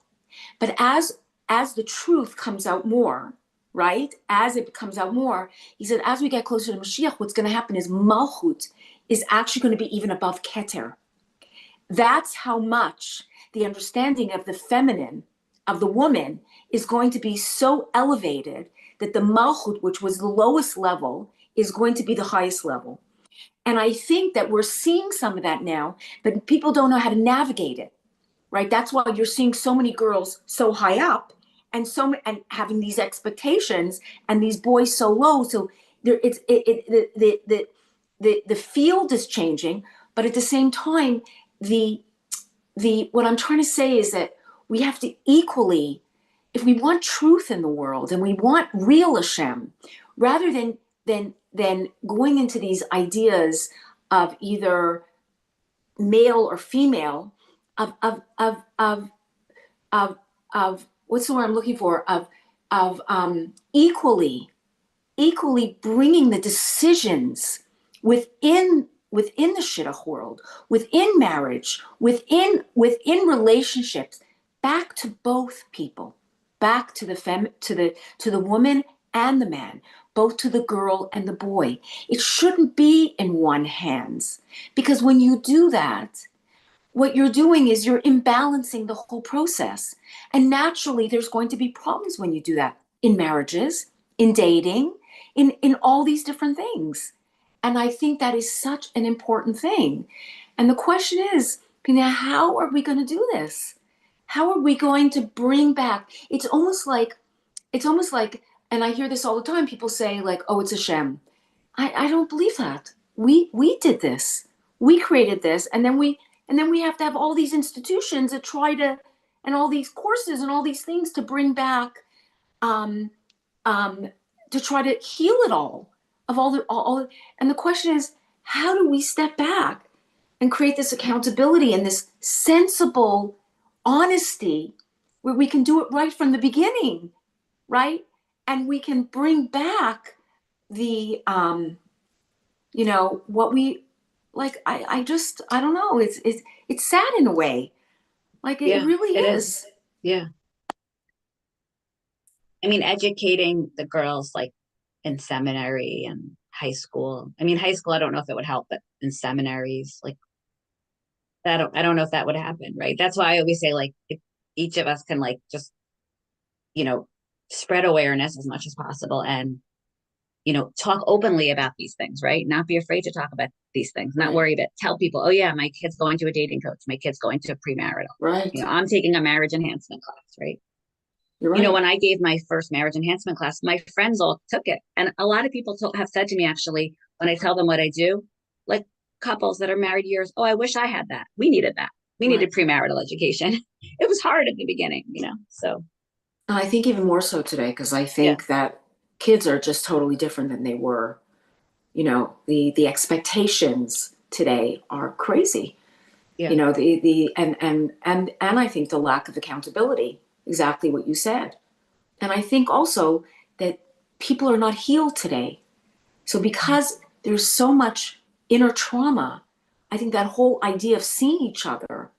But as the truth comes out more, right? As it comes out more, he said, as we get closer to Mashiach, what's going to happen is Malchut is actually going to be even above Keter. That's how much the understanding of the feminine, of the woman, is going to be so elevated that the Malchut, which was the lowest level, is going to be the highest level. And I think that we're seeing some of that now, but people don't know how to navigate it, right? That's why you're seeing so many girls so high up, and having these expectations, and these boys so low. So there, the field is changing, but at the same time, the what I'm trying to say is that we have to equally, if we want truth in the world and we want real Hashem, rather than going into these ideas of either male or female, of of of of of of what's the word I'm looking for, of equally bringing the decisions within the shidduch world, within marriage, within relationships, back to both people, back to the woman and the man, both to the girl and the boy. It shouldn't be in one hands, because when you do that, what you're doing is you're imbalancing the whole process. And naturally, there's going to be problems when you do that in marriages, in dating, in all these different things. And I think that is such an important thing. And the question is, Pina, how are we going to do this? How are we going to bring back? It's almost like, and I hear this all the time. People say like, "Oh, it's a sham." I don't believe that. We did this. We created this, and then we have to have all these institutions that try to, and all these courses and all these things to bring back, um, um, to try to heal it all of all. And the question is, how do we step back and create this accountability and this sensible honesty where we can do it right from the beginning, right? And we can bring back the what we like. I don't know, it's sad in a way, like it Yeah, really it is. is. Yeah. I mean, educating the girls like in seminary and high school. I mean, high school, I don't know if it would help, but in seminaries, like I don't know if that would happen, right? That's why I always say like if each of us can like just, you know, spread awareness as much as possible and, talk openly about these things, right? Not be afraid to talk about these things, not Right, worry about tell people, oh yeah, my kid's going to a dating coach, my kid's going to premarital. right. I'm taking a marriage enhancement class, right? You're right. When I gave my first marriage enhancement class, my friends all took it. And a lot of people have said to me, actually, when I tell them what I do, like couples that are married years, oh, I wish I had that. We needed that. We needed Right. premarital education. It was hard at the beginning. So, And I think even more so today, because I yeah, think that kids are just totally different than they were. The expectations today are crazy. yeah, The and I think the lack of accountability, exactly what you said. And I think also that people are not healed today. So because there's so much inner trauma, I think that whole idea of seeing each other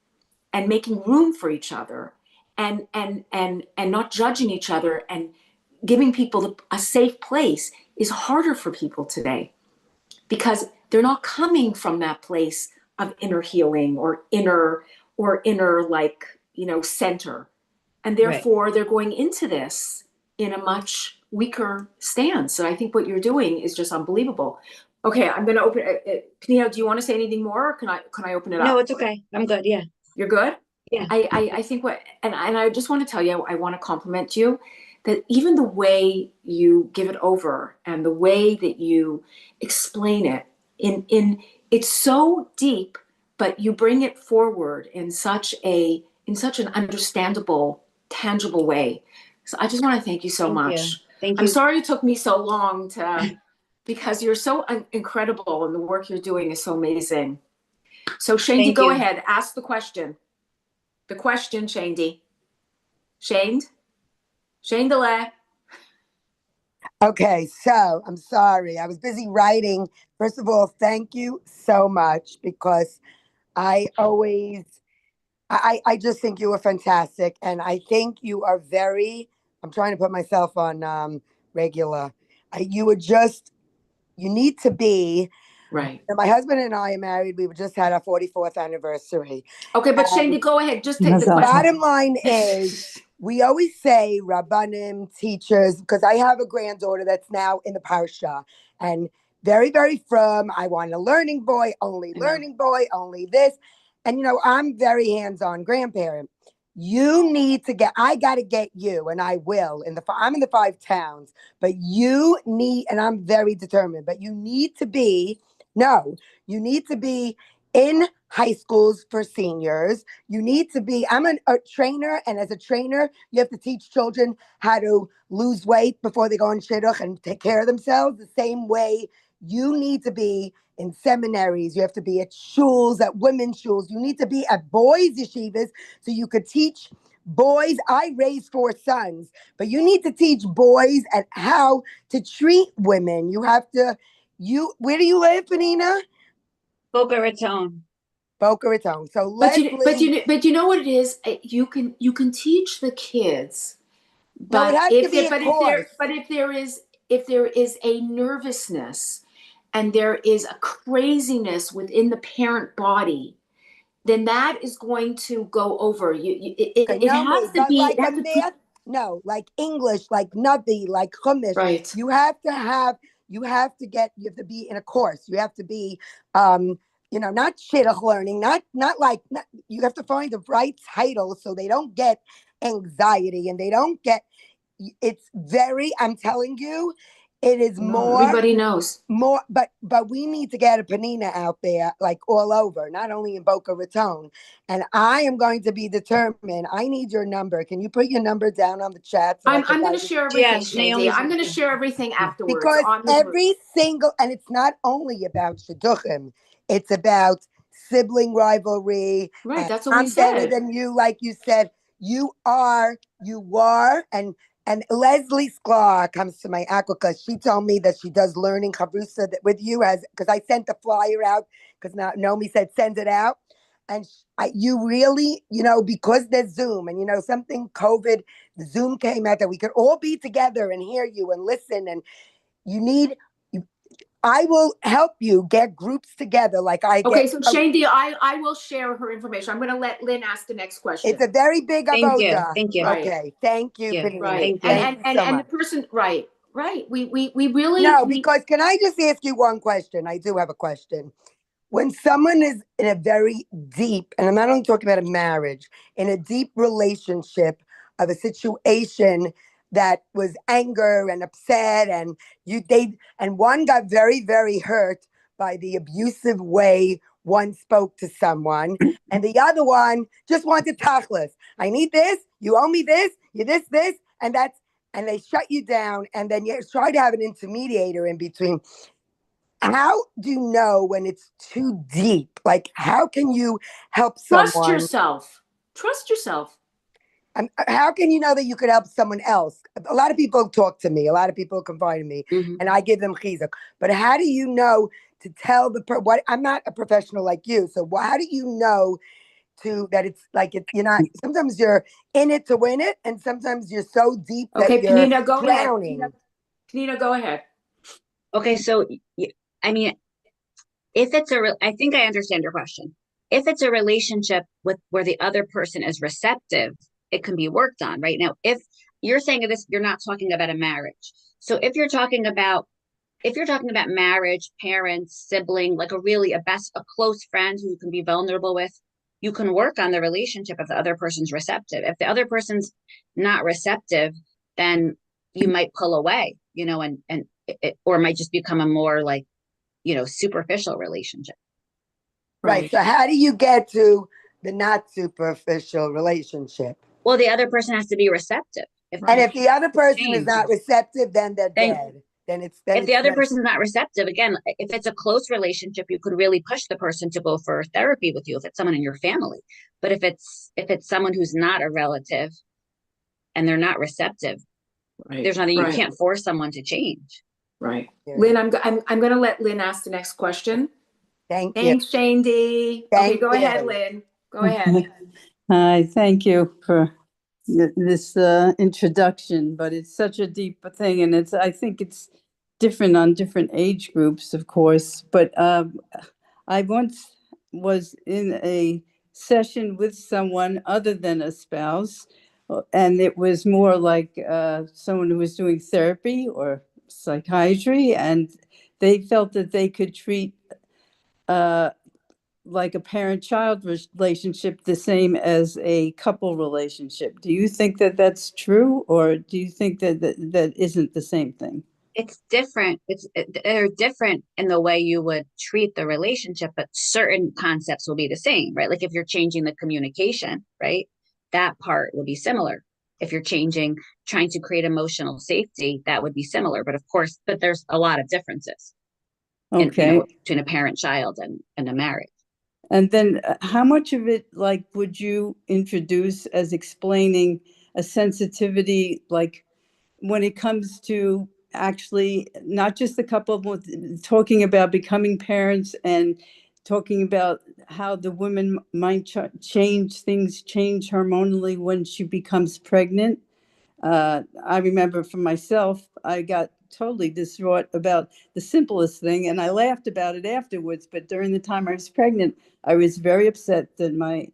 and making room for each other, and not judging each other, and giving people a safe place, is harder for people today, because they're not coming from that place of inner healing, or inner, like, center. And right. therefore they're going into this in a much weaker stance. So I think what you're doing is just unbelievable. Okay, I'm going to open it. Penina, do you want to say anything more, or can I open it No, up? it's okay. I'm good. Yeah, You're good. yeah. I think what, and I just want to tell you, I want to compliment you, that even the way you give it over and the way that you explain it, in it's so deep, but you bring it forward in such an understandable, tangible way. So I just want to thank you so Thank you. much. Thank I'm you. sorry it took me so long to, because you're so incredible, and the work you're doing is so amazing. So Shandy, Thank go you. ahead, ask the question. The question, Shandy. Shane? Shane Delay. Okay, so I'm sorry. I was busy writing. First of all, thank you so much because I always, I just think you are fantastic. And I think you are very, I'm trying to put myself on regular. You were just, you need to be. Right. My husband and I are married. We just had our 44th anniversary. Okay, but And Shandy, go ahead. Just take the the question. bottom line is, we always say rabbanim, teachers, because I have a granddaughter that's now in the parsha, and very, very firm. I want a I know. learning boy, only this. And I'm very hands-on grandparent. You need to I got to get you, and I will. I'm in the 5 towns, but you need, and I'm very determined. But you need to be, no, you need to be in high schools for seniors. You need to be, a trainer, and as a trainer, you have to teach children how to lose weight before they go on shidduch and take care of themselves. The same way you need to be in seminaries, you have to be at shuls, at women's shuls, you need to be at boys' yeshivas, so you could teach boys, I raised 4 sons, but you need to teach boys and how to treat women. You have to, where do you live, Penina? Boca Raton. Boca Raton. So But you, but Leslie, you, but you know what it is? You can teach the kids, no, it but has to if be there, a course. if there is a nervousness and there is a craziness within the parent body, then that is going to go over. Okay, It no, has to but be. like It a has to put math, no, like English, like Navi, like Chumash. right. You have to have, you have to be in a course. You have to be, um, not shidduch learning, you have to find the right title so they don't get anxiety and they don't get, it's very, I'm telling you, it is No, everybody knows. more, but we need to get a Penina out there, like all over, not only in Boca Raton. And I am going to be determined. I need your number. Can you put your number down on the chat so I can I'm going to write it? share everything, Yes, Shandy. Naomi's. I'm going to share everything afterwards Because on the group. every single, and it's not only about shidduchim, it's about sibling rivalry. Right. And That's what we I'm better said. than you, like you said. You are, and Leslie Sklar comes to my aqua. She told me that she does learning chavrusa with you, as because I sent the flyer out because now Naomi said send it out, and you really, because there's Zoom and something COVID, the Zoom came out that we could all be together and hear you and listen, and you need. I will help you get groups together, like I Okay. get. So Shandy, I will share her information. I'm going to let Lynn ask the next It's question. a very big Thank you. avoda. Thank you. Right. Okay, thank you, Thank you. Penina. Right. Thank And you. Thank and you and so and the much. person. Right. Right. We really No, we. because can I just ask you one question? I do have a question. When someone is in a very deep, and I'm not only talking about a marriage, in a deep relationship of a situation that was anger and upset, and and one got very, very hurt by the abusive way one spoke to someone, and the other one just wanted tachlis. I need this, you owe me this, you this, and they shut you down, and then you try to have an intermediator in between. How do you know when it's too deep? Like, how can you help Trust someone? yourself. Trust yourself. And how can you know that you could help someone else? A lot of people talk to me. A lot of people confide in me, Mhm. and I give them chizuk. But how do you know to tell what? I'm not a professional like you, so how do you know that it's like you're not? Sometimes you're in it to win it, and sometimes you're so deep that Okay, you're Penina, go ahead. drowning. Penina, go ahead. Okay, so I mean, if it's I think I understand your question. If it's a relationship with where the other person is receptive, it can be worked on. Right now, if you're saying this, you're not talking about a marriage. So if you're talking about marriage, parents, sibling, like a close friend who you can be vulnerable with, you can work on the relationship if the other person's receptive. If the other person's not receptive, then you might pull away, or it might just become a more like, superficial relationship. Right. Right. So how do you get to the not superficial relationship? Well, the other person has to be receptive. If And Right. if the other person is change, not receptive, then they're then dead. Then if the it's other not. person's not receptive, again, if it's a close relationship, you could really push the person to go for therapy with you if it's someone in your family. But if it's someone who's not a relative and they're not receptive, Right. there's nothing, you Right. can't force someone to change. Right. Yeah. Lynn, I'm going to let Lynn ask the next question. Thank you. Thanks, Shandy. Okay, Thank go ahead, you. Lynn. Go ahead. Hi, thank you for this introduction, but it's such a deep thing, and I think it's different on different age groups, of course. But I once was in a session with someone other than a spouse, and it was more like someone who was doing therapy or psychiatry, and they felt that they could treat uh, like a parent-child relationship the same as a couple relationship. Do you think that that's true, or do you think that isn't the same thing? It's different. They're different in the way you would treat the relationship, but certain concepts will be the same, right? Like if you're changing the communication, right? That part will be similar. If you're trying to create emotional safety, that would be similar. But of course, there's a lot of differences Okay. between a parent-child and a marriage. And then how much of it, like, would you introduce as explaining a sensitivity, like when it comes to actually not just the couple with talking about becoming parents and talking about how the woman might change things, change hormonally when she becomes pregnant? I remember for myself, I got totally distraught about the simplest thing, and I laughed about it afterwards. But during the time I was pregnant, I was very upset that my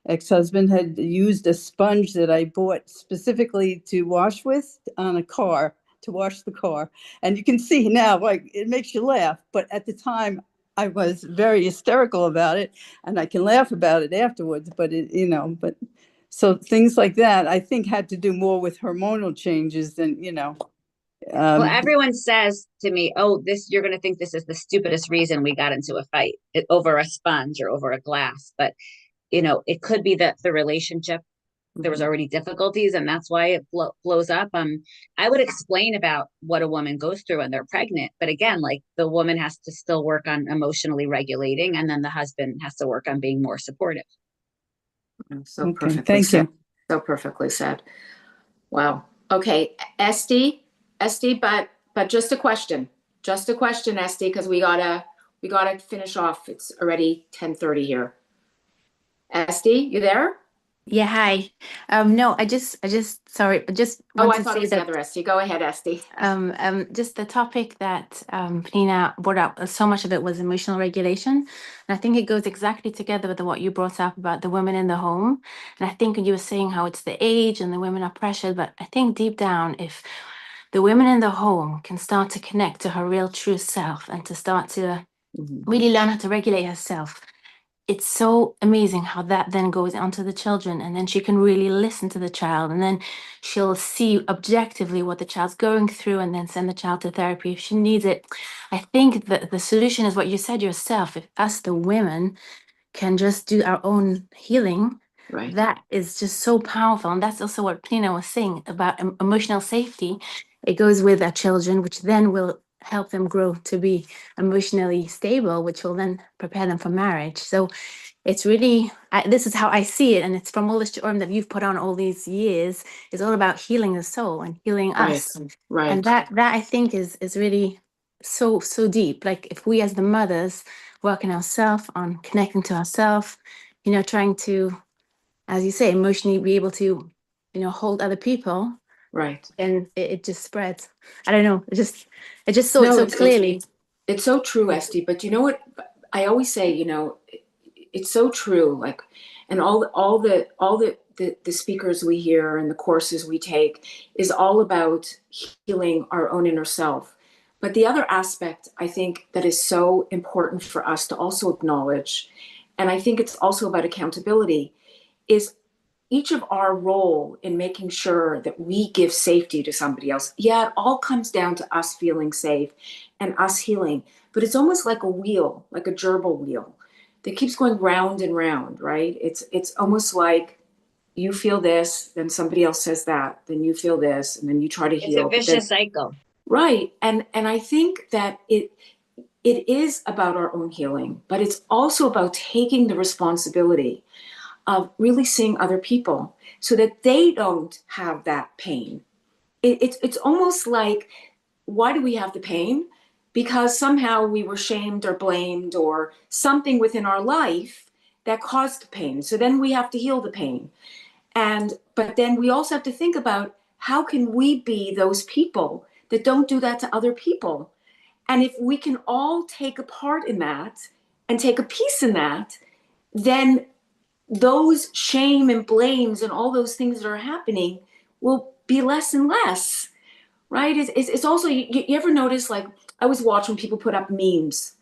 ex-husband had used a sponge that I bought specifically to wash with on a car, to wash the car. And you can see now, like, it makes you laugh. But at the time, I was very hysterical about it, and I can laugh about it afterwards. But but so things like that, I think, had to do more with hormonal changes than, Well, um, everyone says to me, "Oh, this you're going to think this is the stupidest reason we got into a fight over a sponge or over a glass." But it could be that the relationship there was already difficulties, and that's why it blows up. I would explain about what a woman goes through when they're pregnant, but again, like the woman has to still work on emotionally regulating, and then the husband has to work on being more supportive. So okay, perfectly thank said. you. So perfectly said. Wow. Okay, Esty, but just a question. Just a question, Esty, because we gotta finish off. It's already 10:30 here. Esty, you there? Yeah, hi. No, sorry, I just Oh, want I to thought it say was the that other Esty. Go ahead, Esty. just the topic that Penina brought up, so much of it was emotional regulation. And I think it goes exactly together with what you brought up about the women in the home. And I think you were saying how it's the age and the women are pressured, but I think deep down, if the women in the home can start to connect to her real true self and to start to really learn how to regulate herself, it's so amazing how that then goes onto the children, and then she can really listen to the child, and then she'll see objectively what the child's going through and then send the child to therapy if she needs it. I think that the solution is what you said yourself. If us, the women, can just do our own healing, Right. that is just so powerful. And that's also what Plina was saying about emotional safety. It goes with our children, which then will help them grow to be emotionally stable, which will then prepare them for marriage. So it's really, this is how I see it. And it's from all this charm that you've put on all these years. It's all about healing the soul and healing Right. us. Right. And that I think is really so deep. Like if we as the mothers work on ourselves, on connecting to ourselves, trying to, as you say, emotionally be able to, hold other people, Right. and it just spreads. I don't know. I just saw it No, so clearly. it's so true, Esty. But you know what? I always say, it's so true. Like, and all the speakers we hear and the courses we take is all about healing our own inner self. But the other aspect I think that is so important for us to also acknowledge, and I think it's also about accountability, is each of our role in making sure that we give safety to somebody else. Yeah, it all comes down to us feeling safe and us healing, but it's almost like a wheel, like a gerbil wheel that keeps going round and round, right? It's almost like you feel this, then somebody else says that, then you feel this, and then you try to It's a heal. But then, vicious cycle. right. And I think that it is about our own healing, but it's also about taking the responsibility of really seeing other people so that they don't have that pain. It's almost like, why do we have the pain? Because somehow we were shamed or blamed or something within our life that caused the pain. So then we have to heal the pain. But then we also have to think about, how can we be those people that don't do that to other people? And if we can all take a part in that and take a piece in that, then those shame and blames and all those things that are happening will be less and less, right? It's also, you ever notice, like, I always watch when people put up memes,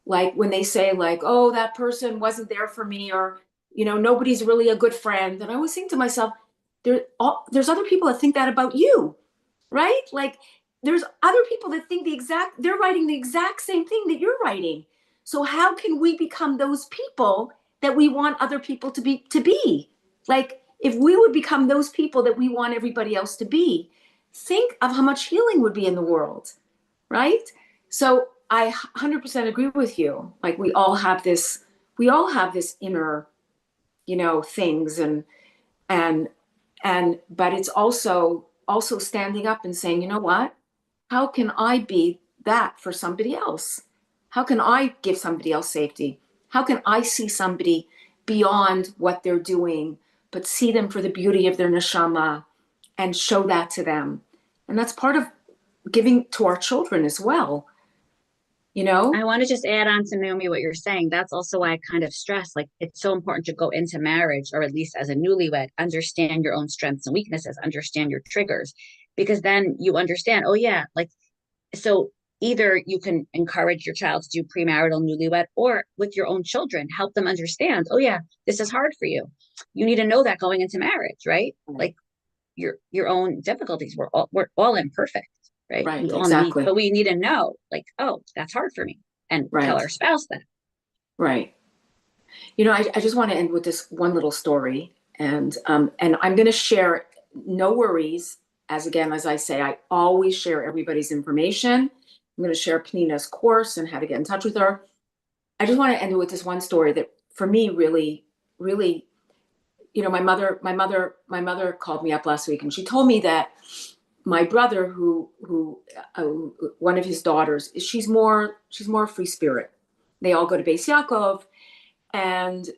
like when they say, like, oh, that person wasn't there for me, or, nobody's really a good friend. And I always think to myself, there's other people that think that about you, right? Like, there's other people that think they're writing the exact same thing that you're writing. So how can we become those people that we want other people to be? Like, if we would become those people that we want everybody else to be, think of how much healing would be in the world, right? So I 100% agree with you. Like, we we all have this inner, things, and but it's also standing up and saying, you know what? How can I be that for somebody else? How can I give somebody else safety? How can I see somebody beyond what they're doing, but see them for the beauty of their neshama and show that to them? And that's part of giving to our children as well, I want to just add on to Naomi what you're saying. That's also why I kind of stress, like, it's so important to go into marriage, or at least as a newlywed, understand your own strengths and weaknesses, understand your triggers, because then you understand, oh yeah, like, so either you can encourage your child to do premarital, newlywed, or with your own children, help them understand, oh yeah, this is hard for you. You need to know that going into marriage, right? Like your own difficulties. We're all imperfect, right? Right, We all need, exactly. but we need to know, like, oh, that's hard for me, and tell Right, our spouse that. right. I just want to end with this one little story, and I'm going to share. No worries, as I say, I always share everybody's information. I'm going to share Penina's course and how to get in touch with her. I just want to end with this one story that, for me, really, really, my mother called me up last week, and she told me that my brother, who one of his daughters, she's more free spirit. They all go to Beis Yaakov, and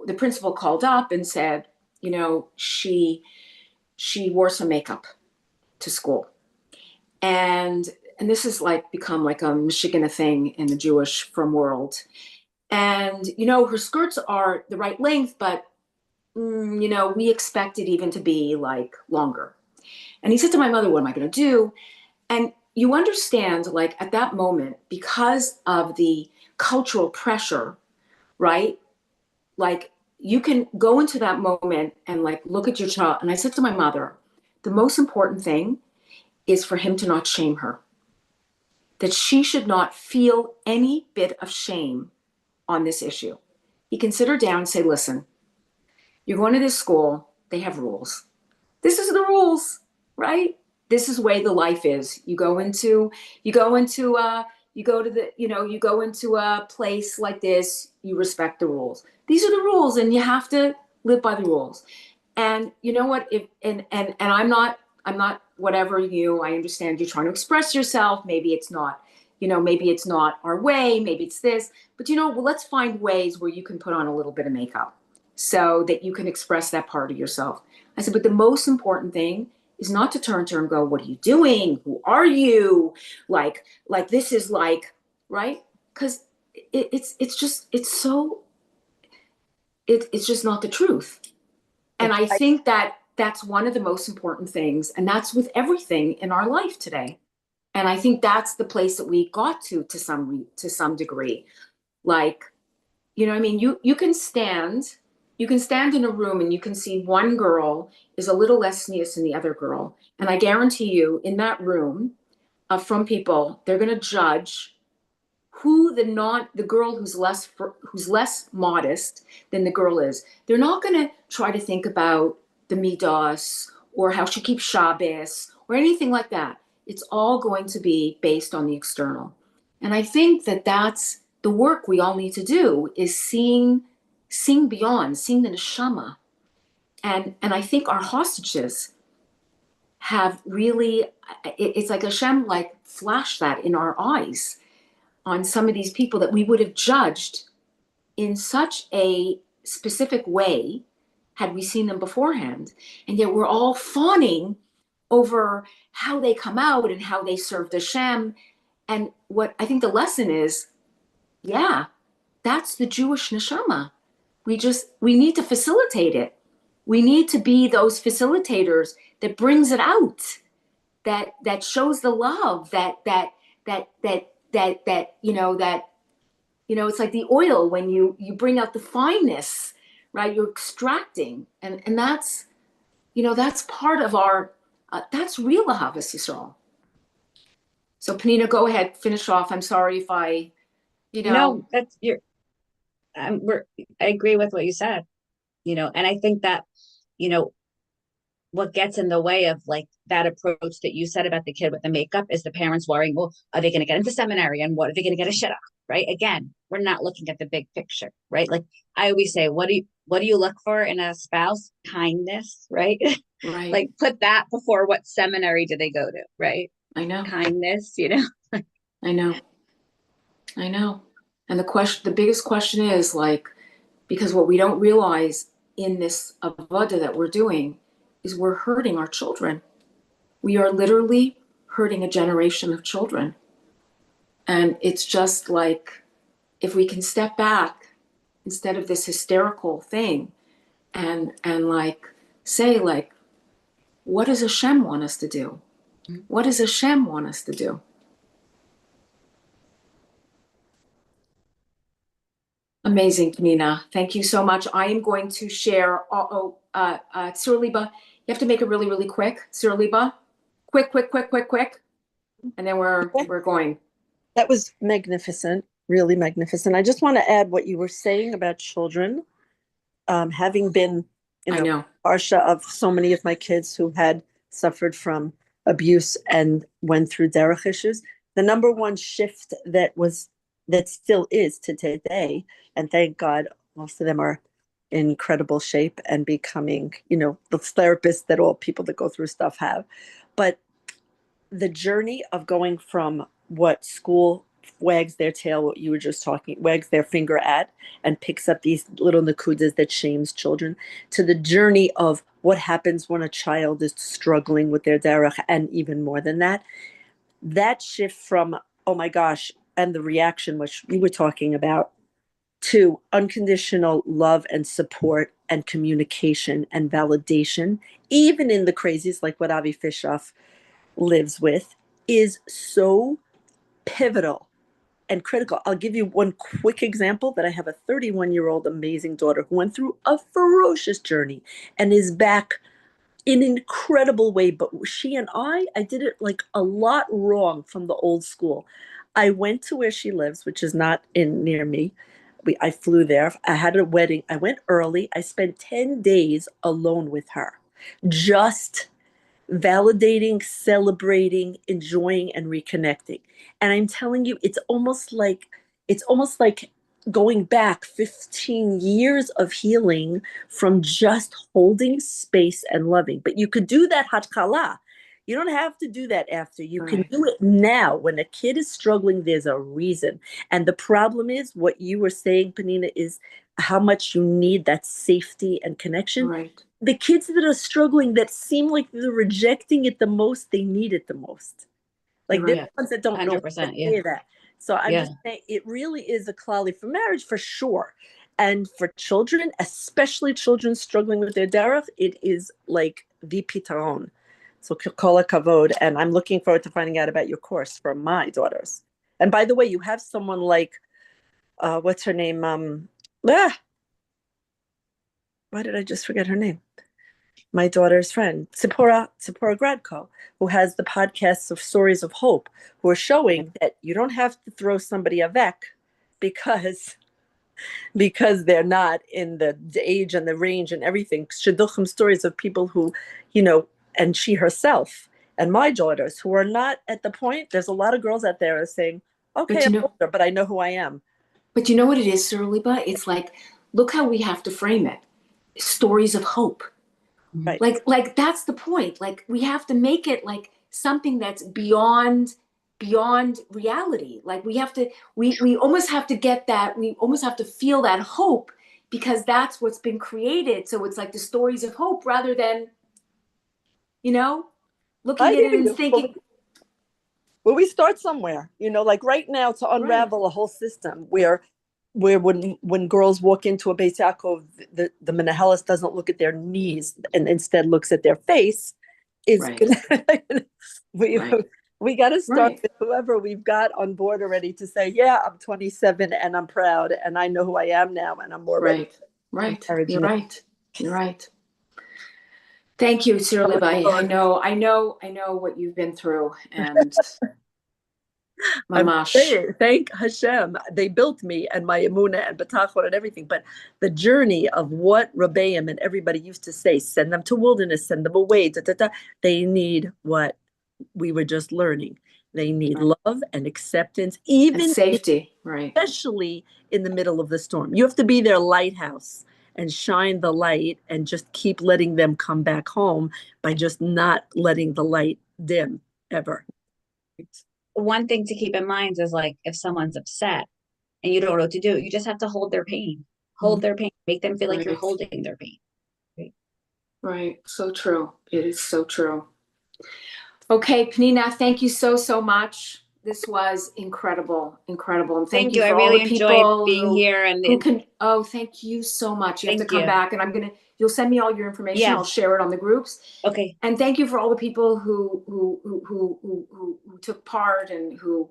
the principal called up and said, she wore some makeup to school, and this has like become like a Michigan thing in the Jewish frum world. And her skirts are the right length, but we expect it even to be like longer. And he said to my mother, "What am I going to do?" And you understand, like at that moment, because of the cultural pressure, right? Like you can go into that moment and like look at your child. And I said to my mother, the most important thing is for him to not shame her, that she should not feel any bit of shame on this issue. He can sit her down and say, listen, you're going to this school, they have rules. This is the rules, right? This is the way the life is. You go into you go to the you go into a place like this, you respect the rules. These are the rules, and you have to live by the rules. And you know what, if and I'm not whatever you, I understand you're trying to express yourself, maybe it's not, maybe it's not our way, maybe it's this, but well, let's find ways where you can put on a little bit of makeup so that you can express that part of yourself. I said, but the most important thing is not to turn to her and go, what are you doing? Who are you? Like this is like, right? Because it's just not the truth. And It's I like, think that that's one of the most important things. And that's with everything in our life today. And I think that's the place that we got to some degree. Like, I mean, you can stand in a room and you can see one girl is a little less sneeze than the other girl. And I guarantee you in that room, from people, they're going to judge who the girl who's less modest than the girl is. They're not going to try to think about the midos or how she keeps Shabbos or anything like that. It's all going to be based on the external. And I think that that's the work we all need to do, is seeing beyond, seeing the neshama. And I think our hostages have really, it's like Hashem like flashed that in our eyes on some of these people that we would have judged in such a specific way had we seen them beforehand. And yet we're all fawning over how they come out and how they serve Hashem. And what I think the lesson is, yeah, that's the Jewish neshama. We need to facilitate it. We need to be those facilitators that brings it out, that shows the love, that it's like the oil when you bring out the fineness, right? You're extracting, and that's part of our that's real Ahavas Yisrael. So Penina, go ahead, finish off. I'm sorry if I, No, that's you're we're I agree with what you said, and I think that, you know, what gets in the way of like that approach that you said about the kid with the makeup is the parents worrying, well, are they going to get into seminary, and what are they going to get a shidduch? right? Again, we're not looking at the big picture, right? Like I always say, what do you look for in a spouse? Kindness, right? Right. Like put that before what seminary do they go to, right? I know. Kindness, you know? I know. I know. And the biggest question is like, because what we don't realize in this avoda that we're doing is we're hurting our children. We are literally hurting a generation of children. And it's just like, if we can step back instead of this hysterical thing and like say like, what does Hashem want us to do? What does Hashem want us to do? Amazing, Penina. Thank you so much. I am going to share. Tzur Liba, you have to make it really, really quick. Tzur Liba, quick, quick, quick, quick, quick, and then we're going. That was magnificent, really magnificent. I just want to add what you were saying about children. Having been, I know. Parsha of so many of my kids who had suffered from abuse and went through derech issues, the number one shift that still is to today, and thank God most of them are in incredible shape and becoming, the therapists that all people that go through stuff have. But the journey of going from what school wags their tail, what you were just talking, wags their finger at, and picks up these little nakudas that shames children, to the journey of what happens when a child is struggling with their derech, and even more than that, that shift from, oh my gosh, and the reaction, which we were talking about, to unconditional love and support and communication and validation, even in the crazies like what Avi Fishoff lives with, is so pivotal and critical. I'll give you one quick example that I have a 31-year-old amazing daughter who went through a ferocious journey and is back in an incredible way. But she and I did it like a lot wrong from the old school. I went to where she lives, which is not near me. I flew there. I had a wedding. I went early. I spent 10 days alone with her, just validating, celebrating, enjoying, and reconnecting. And I'm telling you, it's almost like going back 15 years of healing from just holding space and loving. But you could do that hatkala. You don't have to do that after. You can do it now. When a kid is struggling, there's a reason. And the problem is, what you were saying, Penina, is how much you need that safety and connection. Right. The kids that are struggling, that seem like they're rejecting it the most, they need it the most. Like they're the ones that don't know what to say that. So I'm just saying, it really is a klali for marriage for sure. And for children, especially children struggling with their derech, it is like the pitaron. So kol kavod, and I'm looking forward to finding out about your course for my daughters. And by the way, you have someone like, what's her name? Why did I just forget her name? My daughter's friend, Tzipora Gradko, who has the podcasts of Stories of Hope, who are showing that you don't have to throw somebody a vec because they're not in the age and the range and everything. Shidduchim stories of people who, and she herself and my daughters who are not at the point. There's a lot of girls out there are saying, okay, I'm older, but I know who I am. But you know what it is, Tzur Liba? It's like, look how we have to frame it. Stories of hope. Right. Like that's the point. Like we have to make it like something that's beyond reality. Like we almost have to get that, we almost have to feel that hope, because that's what's been created. So it's like the stories of hope rather than, looking at it and thinking. Well, we start somewhere, like right now, to unravel a whole system where when girls walk into a Beit Yaakov, the Menahelis doesn't look at their knees and instead looks at their face. We got to start with whoever we've got on board already to say, yeah, I'm 27 and I'm proud and I know who I am now and I'm more ready. Right. You're right. Thank you, Tzur Liba. I know what you've been through, and mamash. Thank Hashem. They built me and my emunah and batachon and everything. But the journey of what Rabbeim and everybody used to say, send them to wilderness, send them away. They need what we were just learning. They need Right. love and acceptance, And even safety, right? especially in the middle of the storm. You have to be their lighthouse and shine the light and just keep letting them come back home by just not letting the light dim ever. One thing to keep in mind is like if someone's upset and you don't know what to do, you just have to hold their pain. Hold their pain. Make them feel like you're Right. holding their pain. Right. So true. It is so true. Okay, Penina, thank you so, so much. This was incredible, incredible. And thank Thank you you. I for all really the enjoyed people being here and who can, oh, thank you so much. You have to thank come you. back and you'll send me all your information. I'll Yes. share it on the groups. Okay. And thank you for all the people who took part and who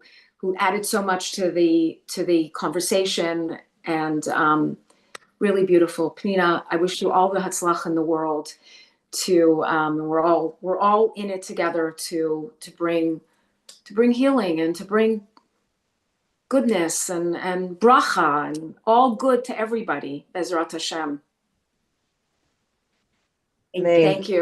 added so much to the conversation, and really beautiful. Penina, I wish you all the hatzlach in the world. We're all in it together to bring healing and to bring goodness and bracha and all good to everybody. Bezrat Hashem. Amen. Thank you.